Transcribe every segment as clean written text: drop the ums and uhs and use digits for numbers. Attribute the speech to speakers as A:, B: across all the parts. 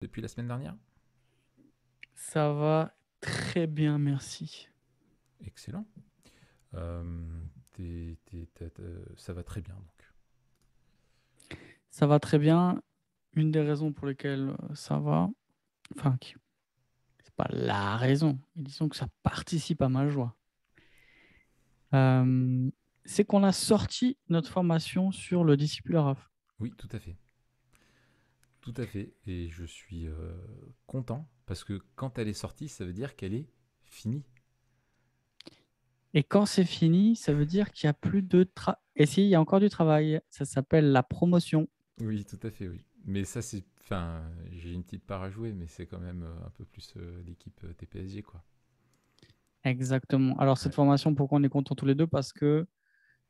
A: depuis la semaine dernière?
B: Ça va très bien, merci.
A: Excellent. Ça va très bien donc.
B: Ça va très bien. Une des raisons pour lesquelles ça va, enfin, c'est pas la raison, mais disons que ça participe à ma joie, euh, c'est qu'on a sorti notre formation sur le discipulat RAF.
A: Oui, tout à fait. Tout à fait. Et je suis content parce que quand elle est sortie, ça veut dire qu'elle est finie.
B: Et quand c'est fini, ça veut dire qu'il n'y a plus de travail. Et s'il y a encore du travail, ça s'appelle la promotion.
A: Oui, tout à fait, oui. Mais ça, c'est. Enfin, j'ai une petite part à jouer, mais c'est quand même un peu plus l'équipe TPSG, quoi.
B: Exactement. Alors, cette
A: Ouais.
B: formation, pourquoi on est contents tous les deux? Parce que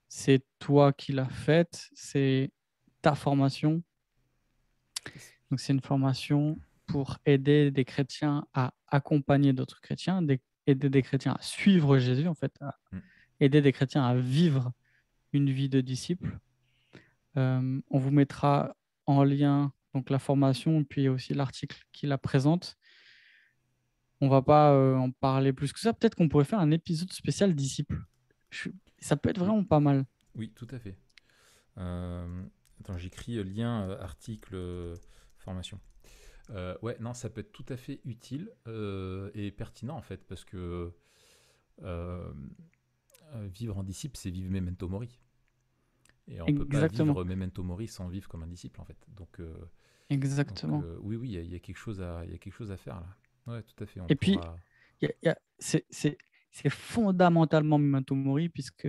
B: c'est toi qui l'as faite, c'est ta formation. Donc, c'est une formation pour aider des chrétiens à accompagner d'autres chrétiens, aider des chrétiens à suivre Jésus, en fait, à
A: Mm.
B: aider des chrétiens à vivre une vie de disciple. On vous mettra en lien donc la formation et puis aussi l'article qui la présente. On va pas en parler plus que ça. Peut-être qu'on pourrait faire un épisode spécial disciple. Ça peut être
A: Oui,
B: vraiment pas mal.
A: oui, tout à fait. Euh, Attends, j'écris lien, article, formation. Ouais, non, ça peut être tout à fait utile et pertinent en fait, parce que euh, vivre en disciple, c'est vivre memento mori. Et on peut pas
B: Exactement.
A: vivre memento mori sans vivre comme un disciple en fait. Donc
B: Exactement.
A: oui, oui, il y a quelque chose il y a quelque chose à faire là. Ouais, tout à fait, on
B: Et puis,
A: pourra.
B: c'est fondamentalement Memento Mori, puisque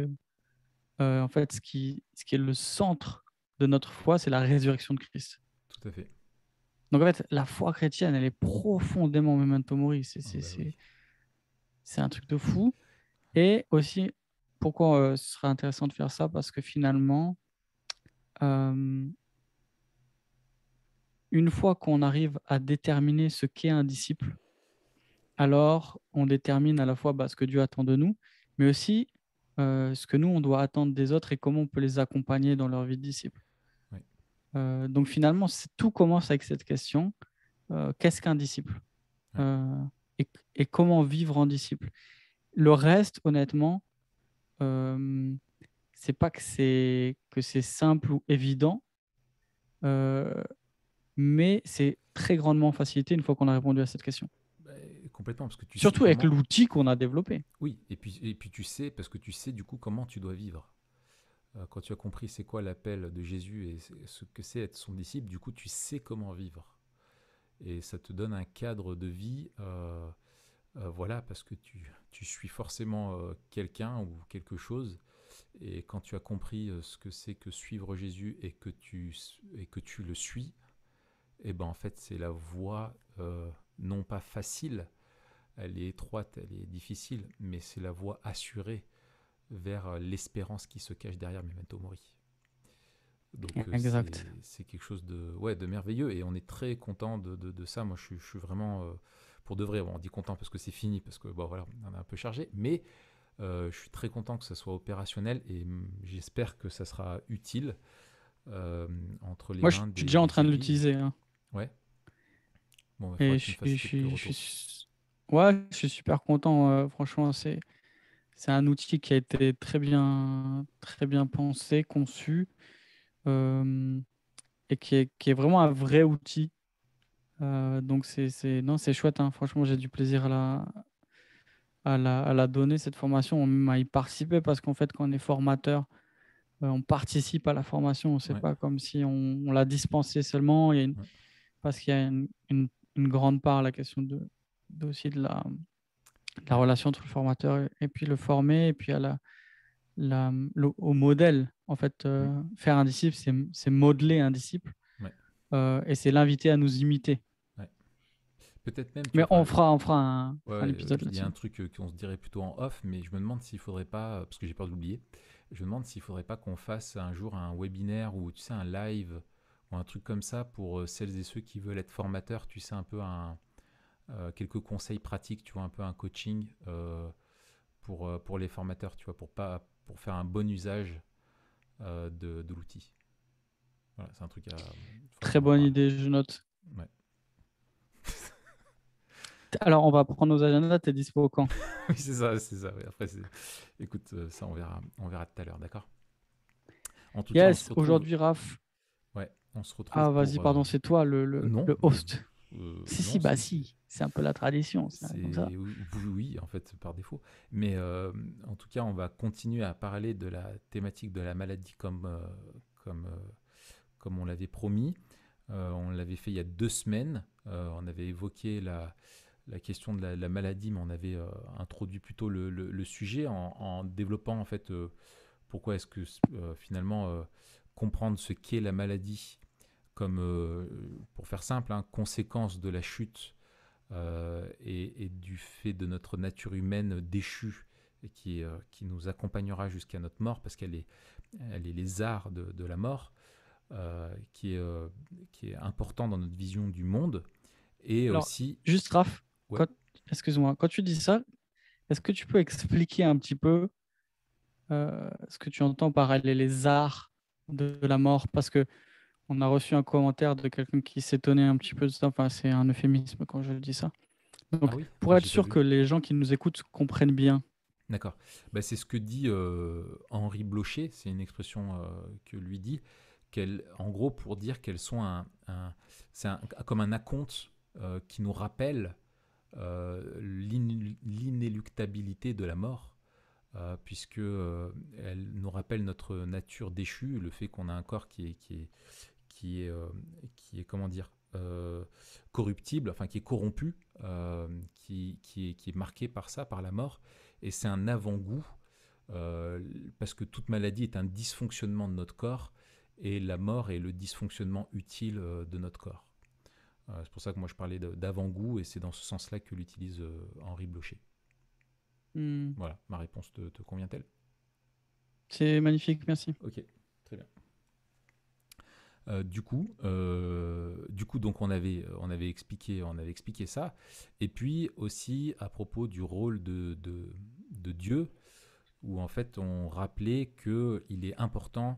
B: en fait, ce qui est le centre de notre foi, c'est la résurrection de Christ.
A: Tout à fait.
B: Donc, en fait, la foi chrétienne, elle est profondément Memento Mori.
A: Ah bah oui.
B: C'est un truc de fou. Et aussi, pourquoi ce serait intéressant de faire ça? Parce que finalement, euh, une fois qu'on arrive à déterminer ce qu'est un disciple, alors on détermine à la fois ce que Dieu attend de nous, mais aussi ce que nous, on doit attendre des autres et comment on peut les accompagner dans leur vie de disciple.
A: Oui,
B: Donc finalement, tout commence avec cette question, qu'est-ce qu'un disciple?
A: ouais.
B: Euh, et comment vivre en disciple? Le reste, honnêtement, euh, c'est pas que c'est simple ou évident, euh, mais c'est très grandement facilité une fois qu'on a répondu à cette question.
A: Bah, complètement, parce que tu sais
B: Surtout avec
A: comment.
B: l'outil qu'on a développé.
A: Oui, et puis tu sais, parce que tu sais du coup comment tu dois vivre. Quand tu as compris c'est quoi l'appel de Jésus et ce que c'est être son disciple, du coup tu sais comment vivre. Et ça te donne un cadre de vie, voilà, parce que tu suis forcément quelqu'un ou quelque chose. Et quand tu as compris ce que c'est que suivre Jésus et que tu le suis, et ben en fait c'est la voie non pas facile, elle est étroite, elle est difficile, mais c'est la voie assurée vers l'espérance qui se cache derrière Memento Mori. Donc
B: Exact.
A: c'est quelque chose de merveilleux et on est très content de ça. Moi je suis vraiment pour de vrai. Bon, on dit content parce que c'est fini, parce que bon voilà, on a un peu chargé, mais je suis très content que ça soit opérationnel et j'espère que ça sera utile euh, entre les
B: Moi, je
A: mains
B: suis
A: des,
B: déjà en
A: des
B: train de
A: églises.
B: l'utiliser, hein.
A: Ouais, bon, il faudra
B: Et
A: que tu me fasses quelques retours.
B: ouais, je suis super content. Franchement, c'est un outil qui a été très bien pensé, conçu, euh, et qui est vraiment un vrai outil. Donc, non, c'est chouette, hein. Franchement, j'ai du plaisir à la donner, cette formation, même à y participer, parce qu'en fait, quand on est formateur, on participe à la formation. C'est
A: Ouais,
B: pas comme si on l'a dispensé seulement.
A: ouais,
B: Parce qu'il y a une grande part à la question aussi de la
A: ouais,
B: relation entre le formateur et puis le formé, et puis à au modèle. En fait,
A: mm,
B: faire un disciple, c'est modeler un disciple,
A: ouais,
B: et c'est l'inviter à nous imiter.
A: ouais. Peut-être même, tu
B: Mais
A: vois, enfin,
B: on fera un
A: ouais,
B: épisode
A: il y a
B: là-dessus.
A: un truc qu'on se dirait plutôt en off, mais je me demande s'il faudrait pas, parce que j'ai peur de l'oublier, je me demande s'il faudrait pas qu'on fasse un jour un webinaire ou tu sais un live ou un truc comme ça pour celles et ceux qui veulent être formateurs, tu sais un peu quelques conseils pratiques, tu vois un peu un coaching pour les formateurs, tu vois pour faire un bon usage de l'outil. Voilà, c'est un truc à faudrait
B: Très
A: qu'on en
B: bonne
A: parle.
B: idée, je note.
A: Ouais.
B: Alors, on va prendre nos agendas, t'es dispo quand?
A: Oui, c'est ça. Oui. Après, écoute, ça on verra tout à l'heure, d'accord? En tout cas, on se
B: Yes,
A: retrouve.
B: aujourd'hui, Raph.
A: Ouais, on se retrouve
B: Ah, vas-y,
A: pour.
B: pardon, c'est toi
A: Non,
B: le host. Si,
A: non,
B: si, bah
A: si, c'est.
B: si, c'est un peu la tradition, c'est comme ça.
A: C'est oui, oui, en fait, par défaut. Mais en tout cas, on va continuer à parler de la thématique de la maladie comme, comme on l'avait promis. On l'avait fait il y a 2 semaines. On avait évoqué la question de la maladie, mais on avait introduit plutôt le sujet en développant en fait pourquoi est-ce que finalement comprendre ce qu'est la maladie comme, pour faire simple, hein, conséquence de la chute et du fait de notre nature humaine déchue et qui nous accompagnera jusqu'à notre mort parce elle est les arts de la mort, qui est important dans notre vision du monde et
B: Alors,
A: aussi,
B: juste, Raph,
A: ouais,
B: quand, excuse-moi, quand tu dis ça, est-ce que tu peux expliquer un petit peu ce que tu entends par les arts de la mort? Parce que on a reçu un commentaire de quelqu'un qui s'étonnait un petit peu de ça. Enfin, c'est un euphémisme quand je dis ça.
A: ah
B: Donc,
A: oui,
B: pour être
A: j'ai pas
B: sûr
A: vu.
B: que les gens qui nous écoutent comprennent bien.
A: D'accord. Bah, c'est ce que dit Henri Blocher, c'est une expression que lui dit, en gros pour dire qu'elles sont comme un acompte qui nous rappelle l'inéluctabilité de la mort, puisque elle nous rappelle notre nature déchue, le fait qu'on a un corps qui est, euh, qui est comment dire, corruptible, enfin qui est corrompu, qui est marqué par ça, par la mort, et c'est un avant-goût, parce que toute maladie est un dysfonctionnement de notre corps, et la mort est le dysfonctionnement utile de notre corps. C'est pour ça que moi je parlais d'avant-goût, et c'est dans ce sens-là que l'utilise Henri Blocher.
B: Hmm.
A: Voilà, ma réponse te convient-elle?
B: C'est magnifique, merci.
A: Ok, très bien. Du coup, donc on avait expliqué ça. Et puis aussi à propos du rôle de Dieu, où en fait on rappelait qu'il est important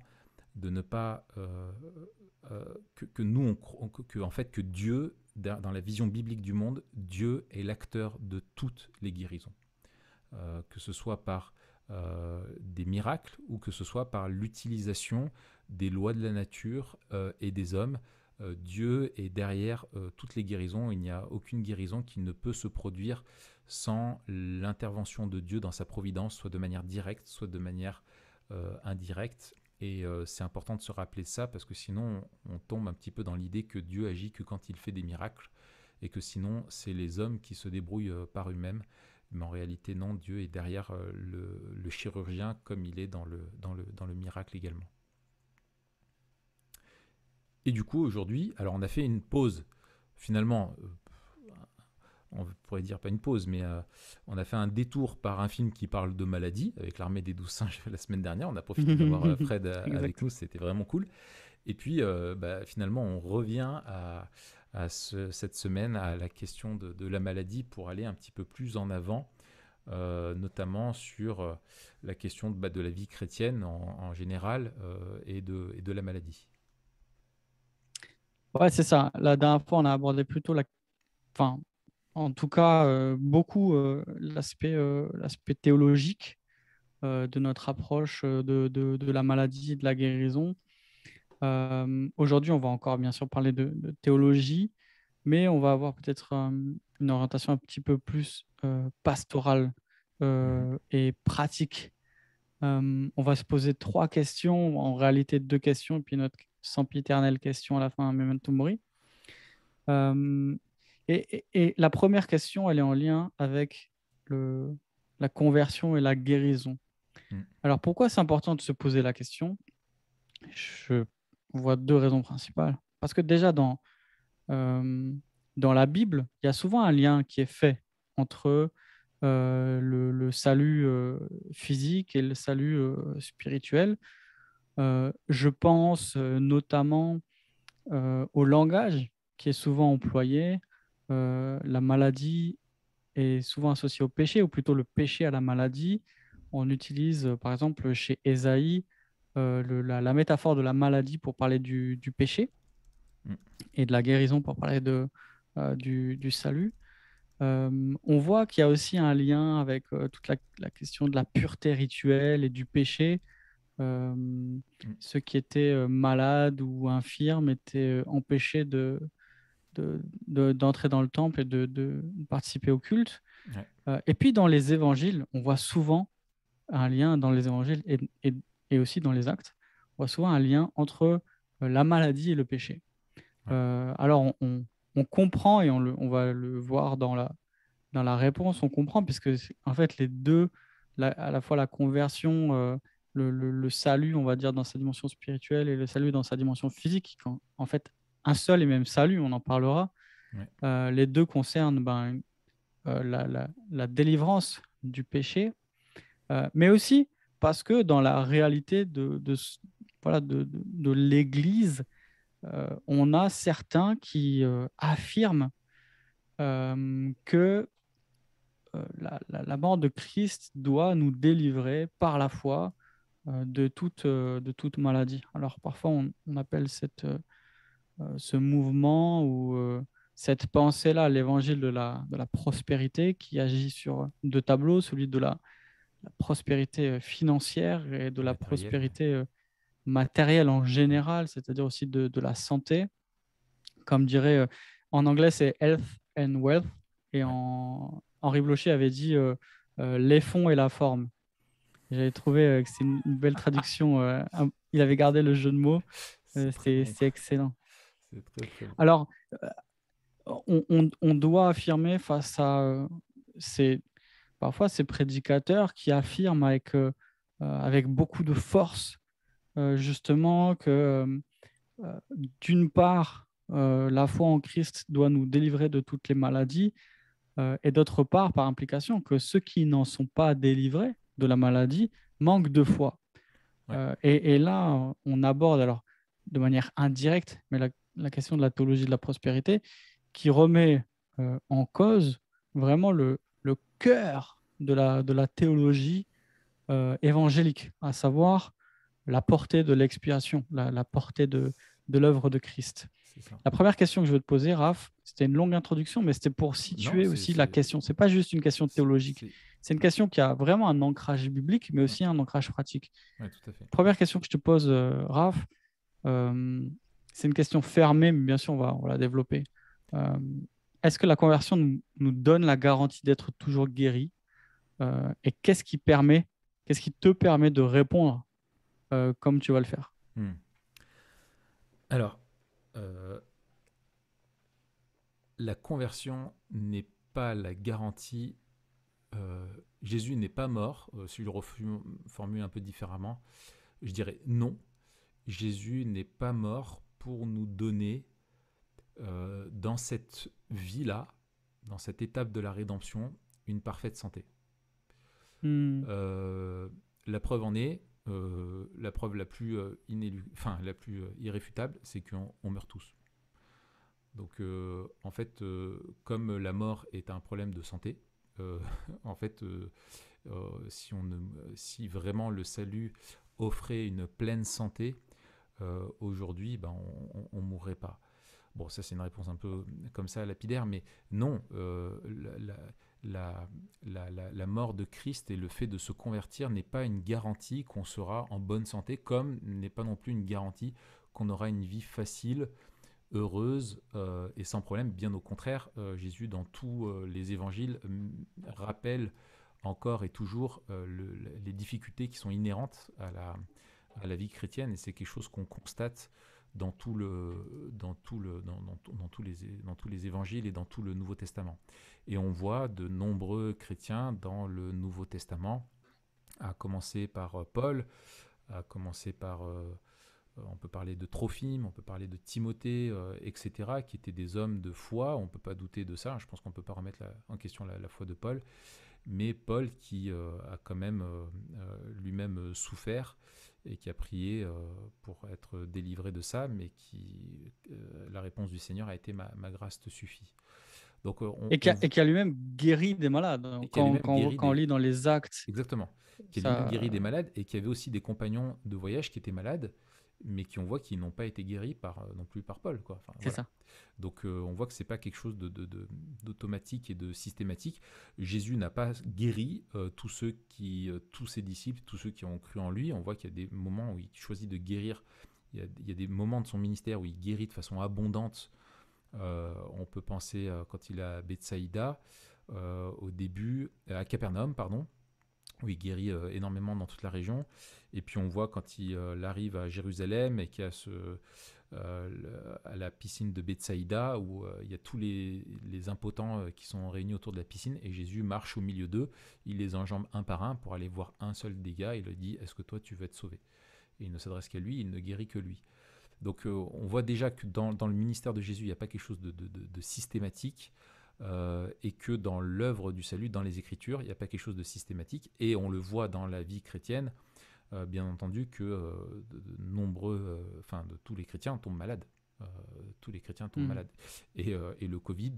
A: de ne pas que nous en fait que Dieu dans la vision biblique du monde, Dieu est l'acteur de toutes les guérisons, que ce soit par des miracles ou que ce soit par l'utilisation des lois de la nature et des hommes. Dieu est derrière toutes les guérisons. Il n'y a aucune guérison qui ne peut se produire sans l'intervention de Dieu dans sa providence, soit de manière directe, soit de manière indirecte. Et c'est important de se rappeler ça parce que sinon on tombe un petit peu dans l'idée que Dieu agit que quand il fait des miracles et que sinon c'est les hommes qui se débrouillent par eux-mêmes. Mais en réalité, non, Dieu est derrière le chirurgien comme il est dans le miracle également. Et du coup, aujourd'hui, alors on a fait une pause. Finalement, on pourrait dire pas une pause, mais on a fait un détour par un film qui parle de maladie avec l'armée des 12 singes la semaine dernière. On a profité d'avoir Fred avec
B: Exact.
A: nous, c'était vraiment cool. Et puis, finalement, on revient cette semaine à la question de la maladie pour aller un petit peu plus en avant, notamment sur la question de la vie chrétienne en général et de la maladie.
B: Ouais, c'est ça. La dernière fois, on a abordé plutôt enfin, en tout cas, beaucoup l'aspect théologique de notre approche de la maladie et de la guérison. Aujourd'hui, on va encore bien sûr parler de théologie, mais on va avoir peut-être une orientation un petit peu plus pastorale
A: Mhm.
B: et pratique. On va se poser trois questions, en réalité deux questions, et puis notre sempiternelle question à la fin, Memento Mori. Euh, et la première question, elle est en lien avec la conversion et la guérison.
A: Mhm.
B: Alors pourquoi c'est important de se poser la question? Je vois deux raisons principales. Parce que déjà, euh, dans la Bible, il y a souvent un lien qui est fait entre le salut physique et le salut spirituel. Je pense notamment au langage qui est souvent employé. La maladie est souvent associée au péché, ou plutôt le péché à la maladie. On utilise, par exemple, chez Ésaïe, la métaphore de la maladie pour parler du péché
A: Mhm.
B: et de la guérison pour parler du salut. On voit qu'il y a aussi un lien avec toute la question de la pureté rituelle et du péché. Euh,
A: Mm.
B: Ceux qui étaient malades ou infirmes étaient empêchés d'entrer dans le temple et de participer au culte.
A: Ouais,
B: Et puis dans les évangiles, on voit souvent un lien dans les évangiles et aussi dans les actes, on voit souvent un lien entre la maladie et le péché.
A: ouais,
B: Alors on comprend et on va le voir dans la réponse, on comprend, puisque en fait les deux, à la fois la conversion, le salut, on va dire, dans sa dimension spirituelle et le salut dans sa dimension physique, en fait un seul et même salut, on en parlera,
A: ouais,
B: les deux concernent la délivrance du péché, mais aussi parce que dans la réalité voilà, de l'Église, on a certains qui affirment que la mort de Christ doit nous délivrer par la foi de toute maladie. Alors parfois on appelle ce mouvement ou cette pensée-là l'évangile de la prospérité qui agit sur deux tableaux, celui de la prospérité financière et de la
A: matériel, ouais.
B: prospérité matérielle en général, c'est-à-dire aussi de la santé. Comme dirait en anglais, c'est health and wealth. Et
A: Ouais.
B: Henri Blocher avait dit les fonds et la forme. J'avais trouvé que c'est une belle traduction. Il avait gardé le jeu de mots.
A: C'est très bon.
B: C'est excellent.
A: C'est très très bon.
B: Alors, on doit affirmer face à parfois ces prédicateurs qui affirment avec beaucoup de force, justement, que d'une part, la foi en Christ doit nous délivrer de toutes les maladies, et d'autre part, par implication, que ceux qui n'en sont pas délivrés de la maladie manquent de foi.
A: Ouais,
B: Et là, on aborde alors de manière indirecte, mais la question de la théologie de la prospérité, qui remet en cause vraiment le cœur de la théologie évangélique, à savoir la portée de l'expiation, la portée de l'œuvre de Christ.
A: c'est ça.
B: La première question que je veux te poser, Raph, c'était une longue introduction, mais c'était pour
A: Non,
B: situer aussi la question. C'est pas juste une question théologique,
A: c'est-
B: c'est une question qui a vraiment un ancrage biblique, mais
A: Mm.
B: aussi un ancrage pratique.
A: Ouais, tout à fait.
B: Première question que je te pose, Raph, euh, c'est une question fermée, mais bien sûr, on va la développer. Euh, Est-ce que la conversion nous donne la garantie d'être toujours guéri? Et qu'est-ce qui te permet de répondre comme tu vas le faire?
A: Mm. Alors, euh, la conversion n'est pas la garantie. Jésus n'est pas mort. Si je le reformule un peu différemment, je dirais non. Jésus n'est pas mort pour nous donner dans cette vie-là, dans cette étape de la rédemption, une parfaite santé.
B: Hmm.
A: Euh, la preuve en est, la preuve la plus, la plus irréfutable, c'est qu'on meurt tous. Donc, en fait, comme la mort est un problème de santé, euh, en fait, si vraiment le salut offrait une pleine santé, aujourd'hui, ben, on ne mourrait pas. Bon, ça c'est une réponse un peu comme ça lapidaire, mais non, la, la mort de Christ et le fait de se convertir n'est pas une garantie qu'on sera en bonne santé, comme n'est pas non plus une garantie qu'on aura une vie facile, heureuse et sans problème. Bien au contraire, Jésus, dans tous les évangiles, rappelle encore et toujours les difficultés qui sont inhérentes à la vie chrétienne, et c'est quelque chose qu'on constate dans tous les évangiles et dans tout le Nouveau Testament. Et on voit de nombreux chrétiens dans le Nouveau Testament, à commencer par Paul, à commencer par on peut parler de Trophime, on peut parler de Timothée, etc., qui étaient des hommes de foi. On ne peut pas douter de ça. Je pense qu'on ne peut pas remettre en question la foi de Paul. Mais Paul qui a quand même lui-même souffert et qui a prié pour être délivré de ça, mais la réponse du Seigneur a été ma grâce te suffit. Donc
B: Et qui a lui-même guéri des malades.
A: et qui a lui-même
B: Quand on lit dans les actes,
A: exactement, qui a lui-même
B: ça,
A: guéri des malades et qui avait aussi des compagnons de voyage qui étaient malades mais on voit qu'ils n'ont pas été guéris non plus par Paul, quoi. Enfin,
B: C'est
A: voilà.
B: ça.
A: Donc on voit que c'est pas quelque chose d'automatique et de systématique. Jésus n'a pas guéri tous ses disciples, tous ceux qui ont cru en lui. On voit qu'il y a des moments où il choisit de guérir. Il y a des moments de son ministère où il guérit de façon abondante. On peut penser quand il est à Bethsaïda, au début, à Capernaum, pardon, où il guérit énormément dans toute la région. Et puis on voit quand il arrive à Jérusalem et qu'il y a à la piscine de Bethsaïda, où il y a tous les impotents qui sont réunis autour de la piscine, et Jésus marche au milieu d'eux, il les enjambe un par un pour aller voir un seul des gars, et il lui dit « Est-ce que toi tu veux être sauvé ?» Et il ne s'adresse qu'à lui, il ne guérit que lui. Donc on voit déjà que dans le ministère de Jésus, il n'y a pas quelque chose de systématique, et que dans l'œuvre du salut, dans les Écritures, il n'y a pas quelque chose de systématique. Et on le voit dans la vie chrétienne, bien entendu, que de tous les chrétiens tombent malades. Tous les chrétiens tombent malades. Et le Covid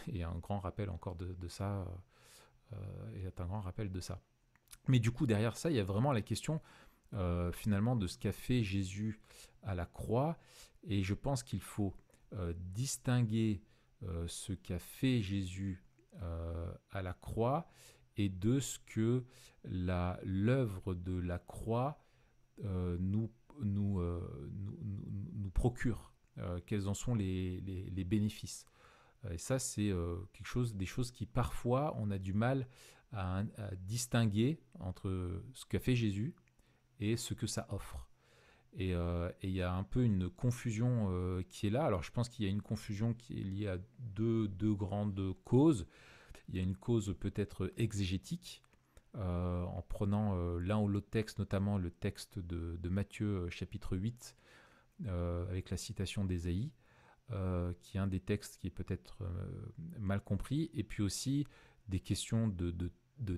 A: est un grand rappel encore de ça. Est un grand rappel de ça. Mais du coup, derrière ça, il y a vraiment la question finalement de ce qu'a fait Jésus à la croix, et je pense qu'il faut distinguer ce qu'a fait Jésus à la croix et de ce que l'œuvre de la croix nous procure, quels en sont les bénéfices. Et ça, c'est des choses qui parfois on a du mal à distinguer entre ce qu'a fait Jésus et ce que ça offre. Et il y a un peu une confusion qui est là. Alors je pense qu'il y a une confusion qui est liée à deux grandes causes. Il y a une cause peut-être exégétique, en prenant l'un ou l'autre texte, notamment le texte de Matthieu chapitre 8, avec la citation d'Ésaïe, qui est un des textes qui est peut-être mal compris, et puis aussi des questions de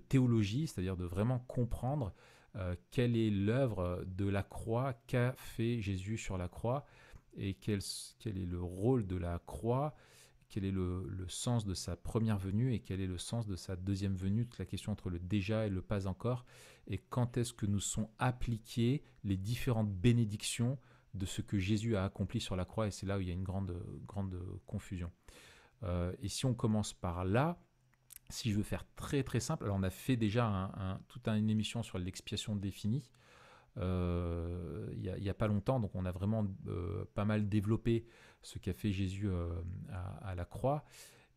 A: théologie, c'est-à-dire de vraiment comprendre quelle est l'œuvre de la croix, qu'a fait Jésus sur la croix, et quel est le rôle de la croix, quel est le sens de sa première venue et quel est le sens de sa deuxième venue, toute la question entre le déjà et le pas encore, et quand est-ce que nous sont appliquées les différentes bénédictions de ce que Jésus a accompli sur la croix, et c'est là où il y a une grande confusion. Et si on commence par là, si je veux faire très très simple, alors on a fait déjà toute une émission sur l'expiation définie, il n'y a pas longtemps, donc on a vraiment pas mal développé ce qu'a fait Jésus à la croix,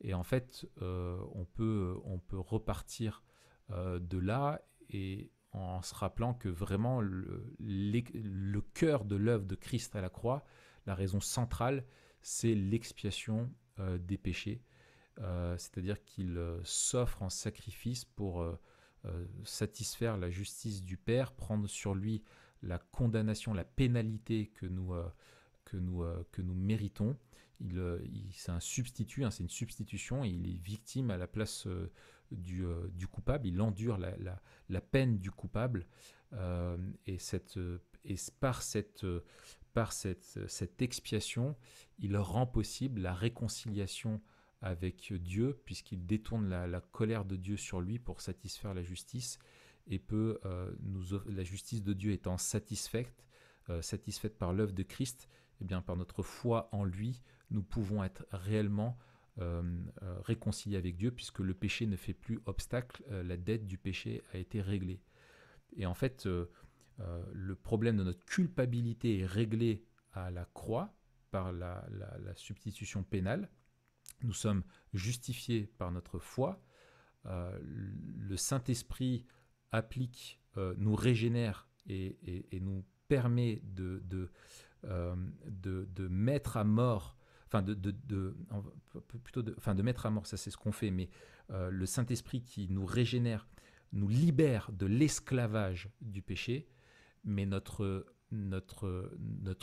A: et en fait on peut repartir de là, et en se rappelant que vraiment le cœur de l'œuvre de Christ à la croix, la raison centrale, c'est l'expiation des péchés, c'est-à-dire qu'il s'offre en sacrifice pour satisfaire la justice du Père, prendre sur lui la condamnation, la pénalité que nous méritons. C'est un substitut, c'est une substitution, et il est victime à la place du coupable, il endure la peine du coupable, et par cette expiation, il rend possible la réconciliation avec Dieu, puisqu'il détourne la colère de Dieu sur lui pour satisfaire la justice, et la justice de Dieu étant satisfaite par l'œuvre de Christ, et bien par notre foi en lui, nous pouvons être réellement réconciliés avec Dieu, puisque le péché ne fait plus obstacle, la dette du péché a été réglée. Et en fait, le problème de notre culpabilité est réglé à la croix par la substitution pénale. Nous sommes justifiés par notre foi. Le Saint-Esprit nous régénère et nous permet de mettre à mort, de mettre à mort, ça c'est ce qu'on fait, mais le Saint-Esprit qui nous régénère nous libère de l'esclavage du péché, mais notre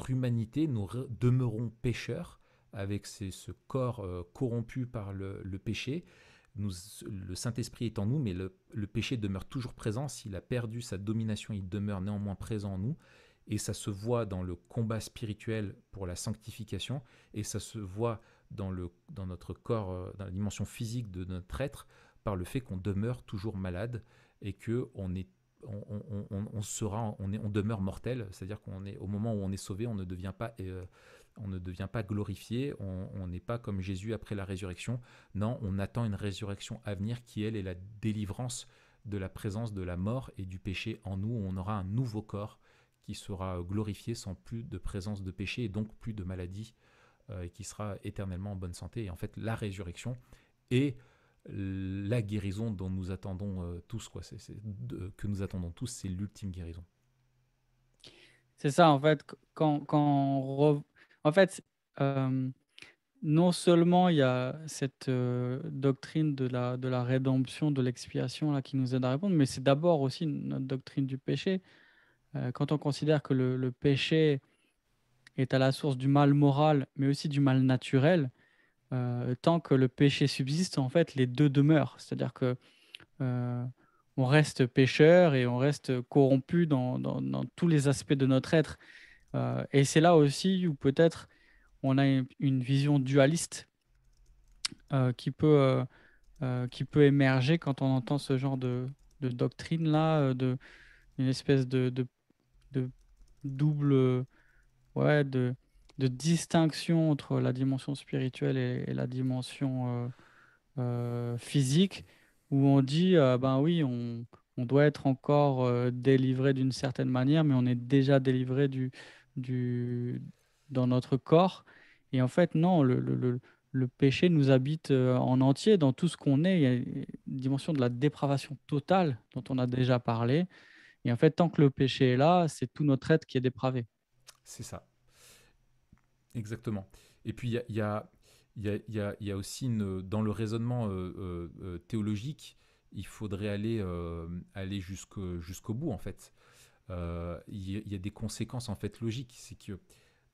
A: humanité, nous demeurons pécheurs avec ce corps corrompu par le péché. Le Saint-Esprit est en nous, mais le péché demeure toujours présent. S'il a perdu sa domination, il demeure néanmoins présent en nous. Et ça se voit dans le combat spirituel pour la sanctification, et ça se voit dans notre corps, dans la dimension physique de notre être, par le fait qu'on demeure toujours malade, et qu'on est on demeure mortel, c'est-à-dire au moment où on est sauvé, on ne devient pas glorifié, on n'est pas comme Jésus après la résurrection. Non, on attend une résurrection à venir qui, elle, est la délivrance de la présence de la mort et du péché en nous. On aura un nouveau corps qui sera glorifié sans plus de présence de péché et donc plus de maladie, et qui sera éternellement en bonne santé. Et en fait, la résurrection est la guérison dont nous attendons tous, quoi. Que nous attendons tous, c'est l'ultime guérison.
B: C'est ça, en fait, en fait, euh, non seulement il y a cette doctrine de la rédemption, de l'expiation là, qui nous aide à répondre, mais c'est d'abord aussi notre doctrine du péché. Quand on considère que le péché est à la source du mal moral, mais aussi du mal naturel, tant que le péché subsiste, en fait, les deux demeurent. C'est-à-dire que euh, on reste pécheur et on reste corrompu dans tous les aspects de notre être. Et c'est là aussi où peut-être on a une vision dualiste euh, qui peut, euh, qui peut émerger quand on entend ce genre de doctrine-là, une espèce de double, ouais, de distinction entre la dimension spirituelle et la dimension physique, où on dit, ben oui, on doit être encore délivré d'une certaine manière, mais on est déjà délivré du, dans notre corps. Et en fait, non, le péché nous habite en entier dans tout ce qu'on est. Il y a une dimension de la dépravation totale dont on a déjà parlé. Et en fait, tant que le péché est là, c'est tout notre être qui est dépravé.
A: C'est ça, exactement. Et puis, il y a aussi dans le raisonnement théologique, il faudrait aller jusqu'au bout, en fait. Il y a des conséquences, en fait, logiques. C'est que,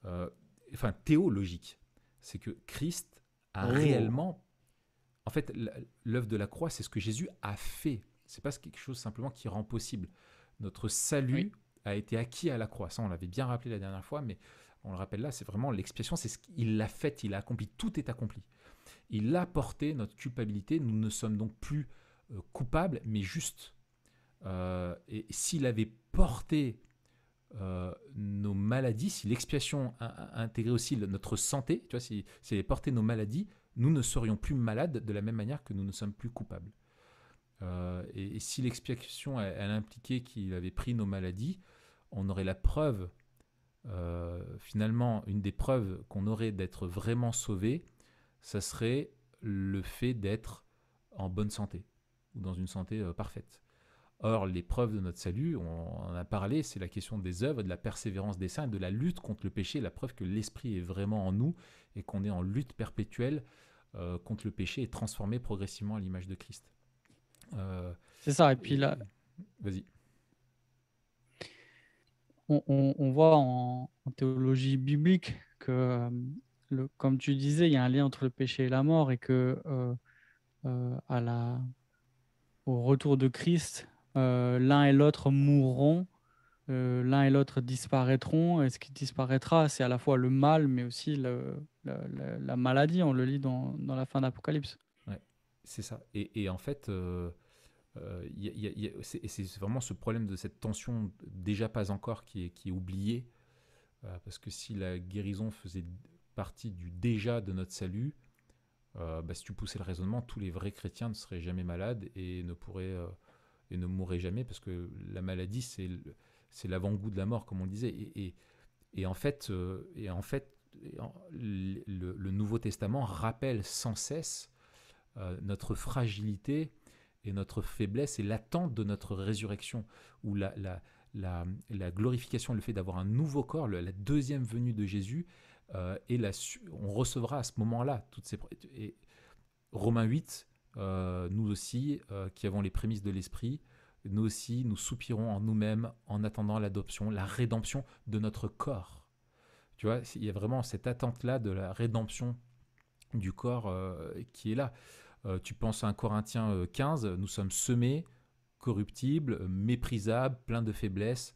A: euh, enfin, théologiques. C'est que Christ a
B: Oh,
A: réellement. En fait, l'œuvre de la croix, c'est ce que Jésus a fait. C'est pas quelque chose simplement qui rend possible. Notre
B: oui,
A: salut a été acquis à la croix. Ça, on l'avait bien rappelé la dernière fois, mais on le rappelle là, c'est vraiment l'expiation, c'est ce qu'il l'a fait, il a accompli, tout est accompli. Il a porté notre culpabilité, nous ne sommes donc plus coupables, mais justes. Et s'il avait porté nos maladies, si l'expiation a intégré aussi notre santé, tu vois, si elle avait porté nos maladies, nous ne serions plus malades de la même manière que nous ne sommes plus coupables. Et si l'expiation elle impliquait qu'il avait pris nos maladies, on aurait la preuve, finalement, une des preuves qu'on aurait d'être vraiment sauvé, ça serait le fait d'être en bonne santé, ou dans une santé parfaite. Or, les preuves de notre salut, on en a parlé, c'est la question des œuvres, de la persévérance des saints, de la lutte contre le péché, la preuve que l'Esprit est vraiment en nous et qu'on est en lutte perpétuelle contre le péché et transformé progressivement à l'image de Christ. Euh,
B: c'est ça. Et puis là,
A: et... Vas-y.
B: on voit en théologie biblique que, comme tu disais, il y a un lien entre le péché et la mort et que au retour de Christ, l'un et l'autre mourront, l'un et l'autre disparaîtront. Et ce qui disparaîtra, c'est à la fois le mal, mais aussi la maladie. On le lit dans la fin d'Apocalypse.
A: Ouais, c'est ça. Et en fait, c'est vraiment ce problème de cette tension déjà pas encore qui est oubliée, parce que si la guérison faisait partie du déjà de notre salut, bah, si tu poussais le raisonnement, tous les vrais chrétiens ne seraient jamais malades et ne mourraient jamais, parce que la maladie, c'est l'avant-goût de la mort, comme on le disait. Et en fait, le Nouveau Testament rappelle sans cesse notre fragilité et notre faiblesse et l'attente de notre résurrection, où la glorification, le fait d'avoir un nouveau corps, la deuxième venue de Jésus, on recevra à ce moment-là toutes ces... Et Romains 8, nous aussi, qui avons les prémices de l'Esprit, nous aussi, nous soupirons en nous-mêmes en attendant l'adoption, la rédemption de notre corps. Tu vois, il y a vraiment cette attente-là de la rédemption du corps qui est là. Tu penses à 1 Corinthiens 15, nous sommes semés, corruptibles, méprisables, pleins de faiblesses,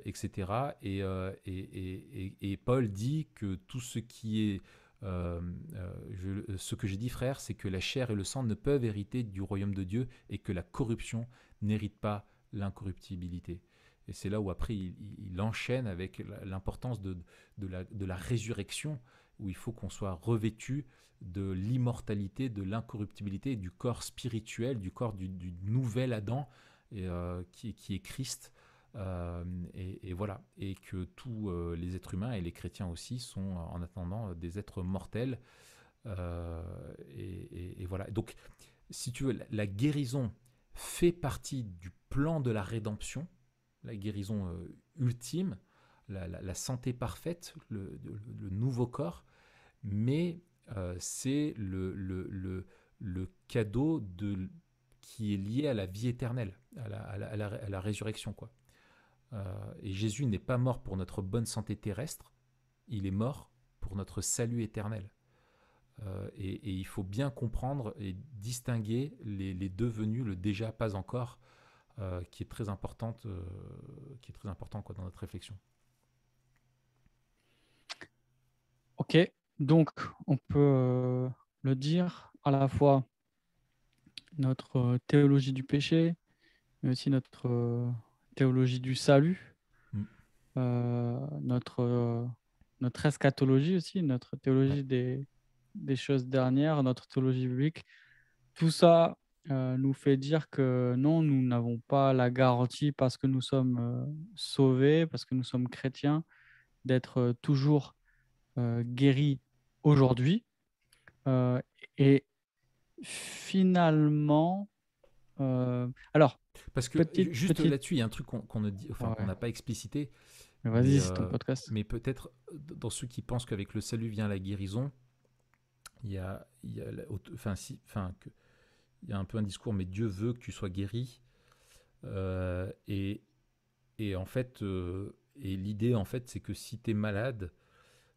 A: etc. Et Paul dit que tout ce qui est... ce que j'ai dit, frère, c'est que la chair et le sang ne peuvent hériter du royaume de Dieu et que la corruption n'hérite pas l'incorruptibilité. Et c'est là où après il enchaîne avec l'importance de la résurrection, où il faut qu'on soit revêtu de l'immortalité, de l'incorruptibilité, du corps spirituel, du corps du nouvel Adam, qui est Christ. Et voilà. Et que tous les êtres humains et les chrétiens aussi sont en attendant des êtres mortels. Et voilà. Donc, si tu veux, la guérison fait partie du plan de la rédemption, la guérison ultime, la santé parfaite, le nouveau corps, mais c'est le cadeau qui est lié à la vie éternelle, à la résurrection, quoi. Et Jésus n'est pas mort pour notre bonne santé terrestre, il est mort pour notre salut éternel. Et il faut bien comprendre et distinguer les deux venus, le déjà pas encore, qui est très importante, qui est très important quoi, dans notre réflexion.
B: Ok, donc on peut le dire à la fois notre théologie du péché, mais aussi notre théologie du salut,
A: Mm.
B: notre eschatologie aussi, notre
A: Ouais.
B: théologie des choses dernières, notre théologie biblique. Tout ça nous fait dire que non, nous n'avons pas la garantie parce que nous sommes sauvés, parce que nous sommes chrétiens, d'être toujours guéris aujourd'hui. Euh, et finalement, alors,
A: Parce que juste
B: petite,
A: là-dessus, il y a un truc qu'on ne dit, enfin, qu'on
B: ouais,
A: n'a pas explicité,
B: mais
A: mais,
B: vas-y, c'est ton podcast.
A: mais peut-être dans ceux qui pensent qu'avec le salut vient la guérison, il y a enfin, il y a un peu un discours, mais Dieu veut que tu sois guéri. Euh, et, et en fait, et l'idée, en fait, c'est que si tu es malade,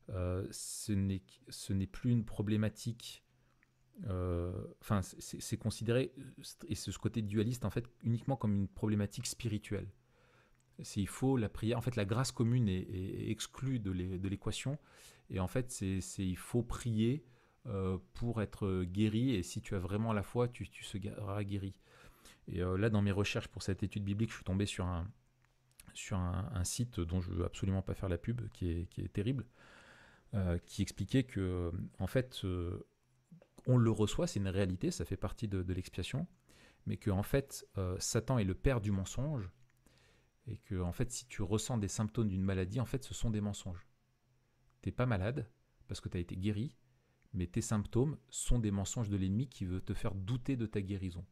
A: ce n'est plus une problématique. Enfin, c'est considéré, et ce côté dualiste, en fait, uniquement comme une problématique spirituelle. Il faut la prière. En fait, la grâce commune est exclue de l'équation. Et en fait, il faut prier pour être guéri. Et si tu as vraiment la foi, tu seras guéri. Et là, dans mes recherches pour cette étude biblique, je suis tombé sur un site dont je ne veux absolument pas faire la pub, qui est terrible, qui expliquait que, en fait, on le reçoit, c'est une réalité, ça fait partie de l'expiation, mais que, en fait, Satan est le père du mensonge, et que, en fait, si tu ressens des symptômes d'une maladie, en fait, ce sont des mensonges. Tu n'es pas malade parce que tu as été guéri, mais tes symptômes sont des mensonges de l'ennemi qui veut te faire douter de ta guérison.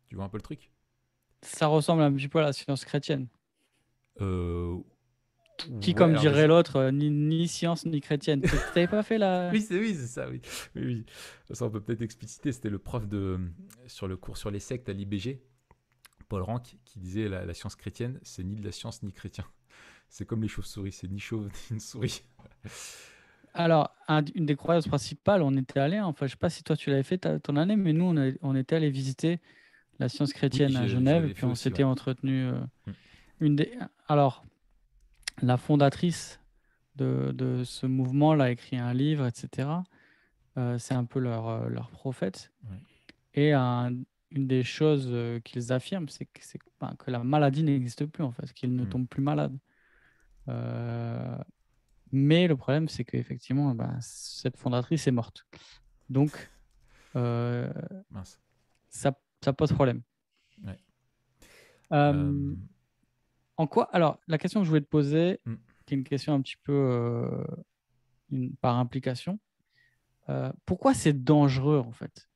A: Tu vois un peu le truc?
B: Ça ressemble un petit peu à la science chrétienne.
A: euh,
B: Qui,
A: Ouais,
B: comme
A: alors
B: dirait l'autre, ni science ni chrétienne. Tu n'avais pas fait la...
A: oui, c'est ça, oui. Oui, oui. Ça, on peut peut-être expliciter. C'était le prof sur le cours sur les sectes à l'IBG, Paul Rank, qui disait la science chrétienne, c'est ni de la science ni chrétien. C'est comme les chauves-souris, c'est ni chauve ni une souris.
B: Alors, une des croyances principales, on était allé, enfin, je ne sais pas si toi tu l'avais fait ton année, mais nous, on était allé visiter la science
A: Oui,
B: chrétienne à
A: je
B: Genève, et
A: l'avais
B: puis
A: fait
B: on
A: aussi,
B: s'était
A: ouais.
B: entretenu.
A: Mm.
B: Alors, la fondatrice de ce mouvement-là a écrit un livre, etc. C'est un peu leur prophète.
A: Ouais.
B: Et une des choses qu'ils affirment, c'est que la maladie n'existe plus, en fait, qu'ils ne
A: Mm.
B: tombent plus malades. Euh, mais le problème, c'est qu'effectivement, cette fondatrice est morte. Donc, euh,
A: Mince.
B: ça pose problème.
A: Ouais. Euh,
B: Euh, en quoi, alors, la question que je voulais te poser,
A: mm.
B: qui est une question un petit peu par implication, pourquoi c'est dangereux, en fait?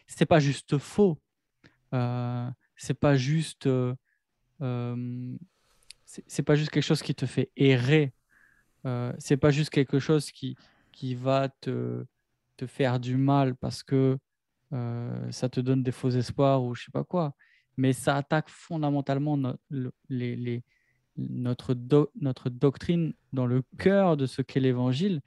B: C'est pas juste faux, c'est pas juste, c'est pas juste quelque chose qui te fait errer. C'est pas juste quelque chose qui va te faire du mal parce que ça te donne des faux espoirs ou je sais pas quoi. Mais ça attaque fondamentalement notre doctrine dans le
A: Bah,
B: cœur de ce qu'est l'Évangile.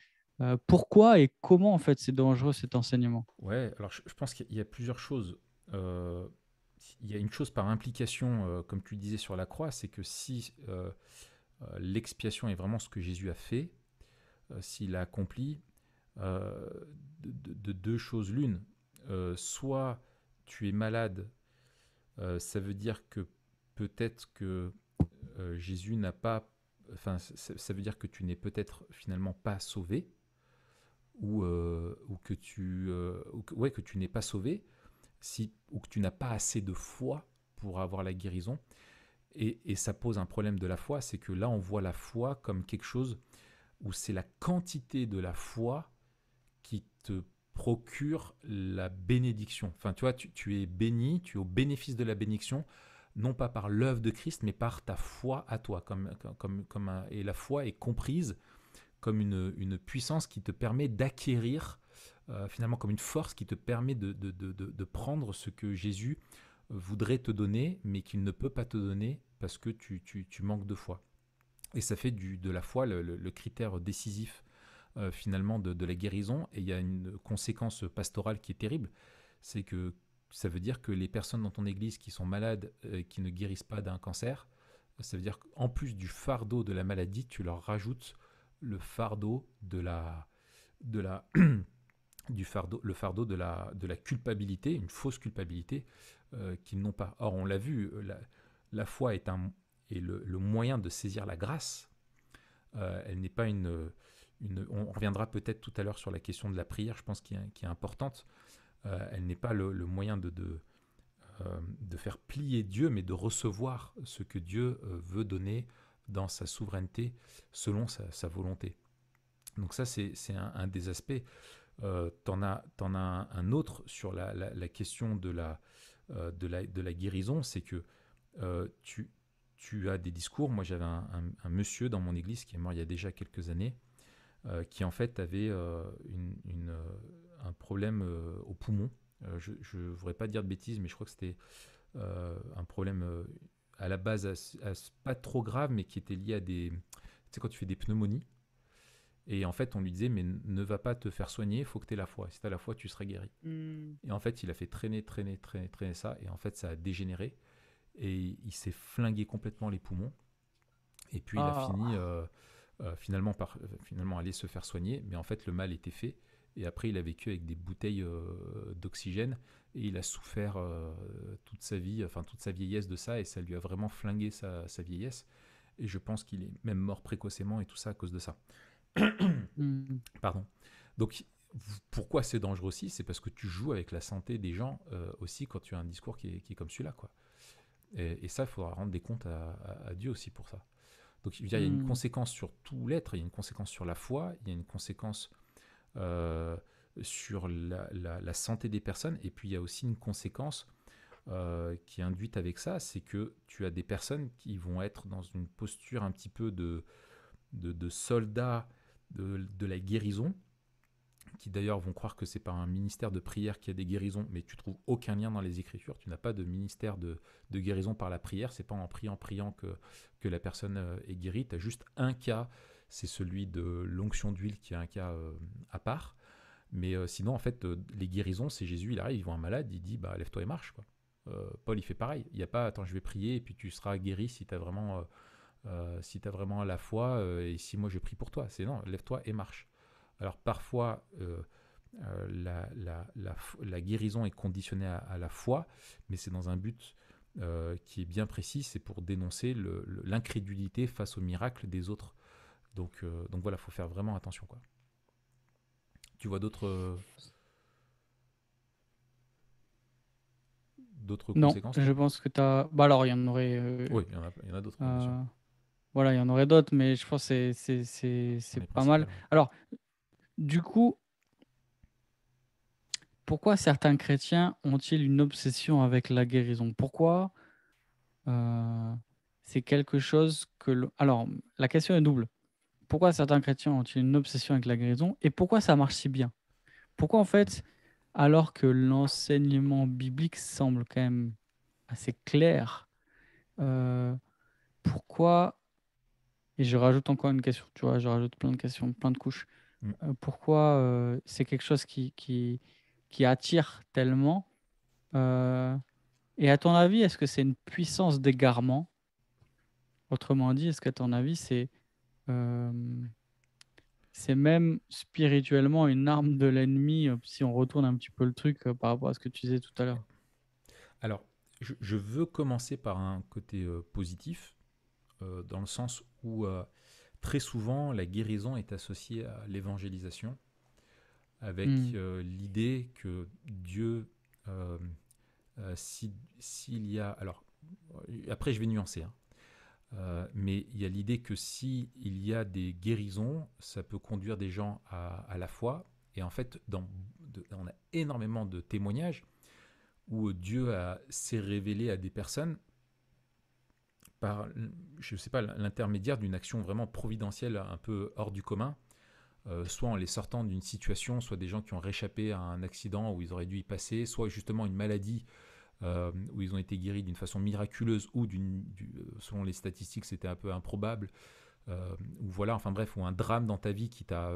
B: Pourquoi et comment en fait c'est dangereux cet enseignement?
A: ouais, alors je pense qu'il y a plusieurs choses. Euh, il y a une chose par implication, comme tu le disais sur la croix, c'est que si l'expiation est vraiment ce que Jésus a fait, s'il a accompli, euh, de deux choses l'une. Soit tu es malade Ça veut dire que peut-être que Jésus n'a pas... Enfin, ça veut dire que tu n'es peut-être finalement pas sauvé, ou que ouais, que tu n'es pas sauvé, ou que tu n'as pas assez de foi pour avoir la guérison. Et ça pose un problème de la foi, c'est que là, on voit la foi comme quelque chose où c'est la quantité de la foi qui te procure la bénédiction. Enfin, tu vois, tu es béni, tu es au bénéfice de la bénédiction, non pas par l'œuvre de Christ, mais par ta foi à toi. Et la foi est comprise comme une puissance qui te permet d'acquérir, finalement comme une force qui te permet de prendre ce que Jésus voudrait te donner, mais qu'il ne peut pas te donner parce que tu manques de foi. Et ça fait de la foi le critère décisif finalement de la guérison. Et il y a une conséquence pastorale qui est terrible, c'est que ça veut dire que les personnes dans ton église qui sont malades, qui ne guérissent pas d'un cancer, ça veut dire qu'en plus du fardeau de la maladie, tu leur rajoutes le fardeau de la le fardeau de la culpabilité, une fausse culpabilité qu'ils n'ont pas. Or, on l'a vu, la foi est le moyen de saisir la grâce. Elle n'est pas on reviendra peut-être tout à l'heure sur la question de la prière, je pense, qui est importante. Elle n'est pas le moyen de faire plier Dieu, mais de recevoir ce que Dieu veut donner dans sa souveraineté selon sa volonté. Donc ça, c'est un des aspects. T'en as un autre sur la question de la guérison, c'est que tu as des discours. Moi, j'avais un monsieur dans mon église qui est mort il y a déjà quelques années, qui en fait avait un problème au poumon. Je ne voudrais pas dire de bêtises, mais je crois que c'était un problème à la base pas trop grave, mais qui était lié à des... Tu sais, quand tu fais des pneumonies, et en fait, on lui disait, mais ne va pas te faire soigner, il faut que tu aies la foi. Si tu as la foi, tu seras guéri.
B: Hmm.
A: Et en fait, il a fait traîner ça, et en fait, ça a dégénéré, et il s'est flingué complètement les poumons, et puis il a fini
B: Ah,
A: finalement aller se faire soigner, mais en fait, le mal était fait, et après, il a vécu avec des bouteilles d'oxygène, et il a souffert toute sa vie, enfin toute sa vieillesse de ça, et ça lui a vraiment flingué sa vieillesse, et je pense qu'il est même mort précocement, et tout ça à cause de ça.
B: hmm.
A: Pardon. Donc, pourquoi c'est dangereux aussi? C'est parce que tu joues avec la santé des gens aussi quand tu as un discours qui est comme celui-là, quoi. Et ça, il faudra rendre des comptes à Dieu aussi pour ça. Donc, il y a une
B: Hmm.
A: conséquence sur tout l'être, il y a une conséquence sur la foi, il y a une conséquence euh, sur la santé des personnes, et puis il y a aussi une conséquence qui est induite avec ça, c'est que tu as des personnes qui vont être dans une posture un petit peu de soldats de la guérison, qui d'ailleurs vont croire que c'est par un ministère de prière qu'il y a des guérisons, mais tu trouves aucun lien dans les Écritures. Tu n'as pas de ministère de guérison par la prière. C'est pas en priant que la personne est guérie. Tu as juste un cas, c'est celui de l'onction d'huile, qui est un cas à part. Mais sinon, en fait, les guérisons, c'est Jésus, il arrive, il voit un malade, il dit, bah, lève-toi et marche, quoi. Paul, il fait pareil. Il n'y a pas, attends, je vais prier et puis tu seras guéri si tu as vraiment, la foi, et si moi je prie pour toi. C'est non, lève-toi et marche. Alors parfois, la guérison est conditionnée à la foi, mais c'est dans un but qui est bien précis, c'est pour dénoncer l'incrédulité face au miracle des autres. Donc voilà, il faut faire vraiment attention, quoi. Tu vois d'autres
B: Non,
A: conséquences,
B: je
A: toi?
B: pense que tu as... Bah alors, il y en aurait...
A: Oui, il y en a d'autres, oui, bien sûr.
B: euh, voilà, il y en aurait d'autres, mais je pense que
A: Ce sont
B: c'est
A: les
B: pas mal.
A: principales, oui.
B: Alors, du coup, pourquoi certains chrétiens ont-ils une obsession avec la guérison? Pourquoi euh, c'est quelque chose que... Alors, la question est double. Pourquoi certains chrétiens ont-ils une obsession avec la guérison et pourquoi ça marche si bien? Pourquoi, en
A: Mm.
B: fait, alors que l'enseignement biblique semble quand même assez clair, euh, pourquoi, et je rajoute encore une question, tu vois, je rajoute plein de questions, plein de couches,
A: Mm.
B: pourquoi c'est quelque chose qui attire tellement? euh, et à ton avis, est-ce que c'est une puissance d'égarement? Autrement dit, est-ce qu'à ton avis, euh, c'est même spirituellement une arme de l'ennemi, si on retourne un petit peu le truc par rapport à ce que tu disais tout à
A: Ouais.
B: l'heure?
A: Alors, je veux commencer par un côté positif, dans le sens où très souvent la guérison est associée à l'évangélisation, avec
B: Hmm.
A: l'idée que Dieu, euh, s'il y a... Alors, après je vais nuancer, hein. Mais il y a l'idée que si il y a des guérisons, ça peut conduire des gens à la foi. Et en fait, on a énormément de témoignages où s'est révélé à des personnes par, je sais pas, l'intermédiaire d'une action vraiment providentielle, un peu hors du commun, soit en les sortant d'une situation, soit des gens qui ont réchappé à un accident où ils auraient dû y passer, soit justement une maladie où ils ont été guéris d'une façon miraculeuse ou selon les statistiques c'était un peu improbable, ou voilà, enfin bref, ou un drame dans ta vie qui t'a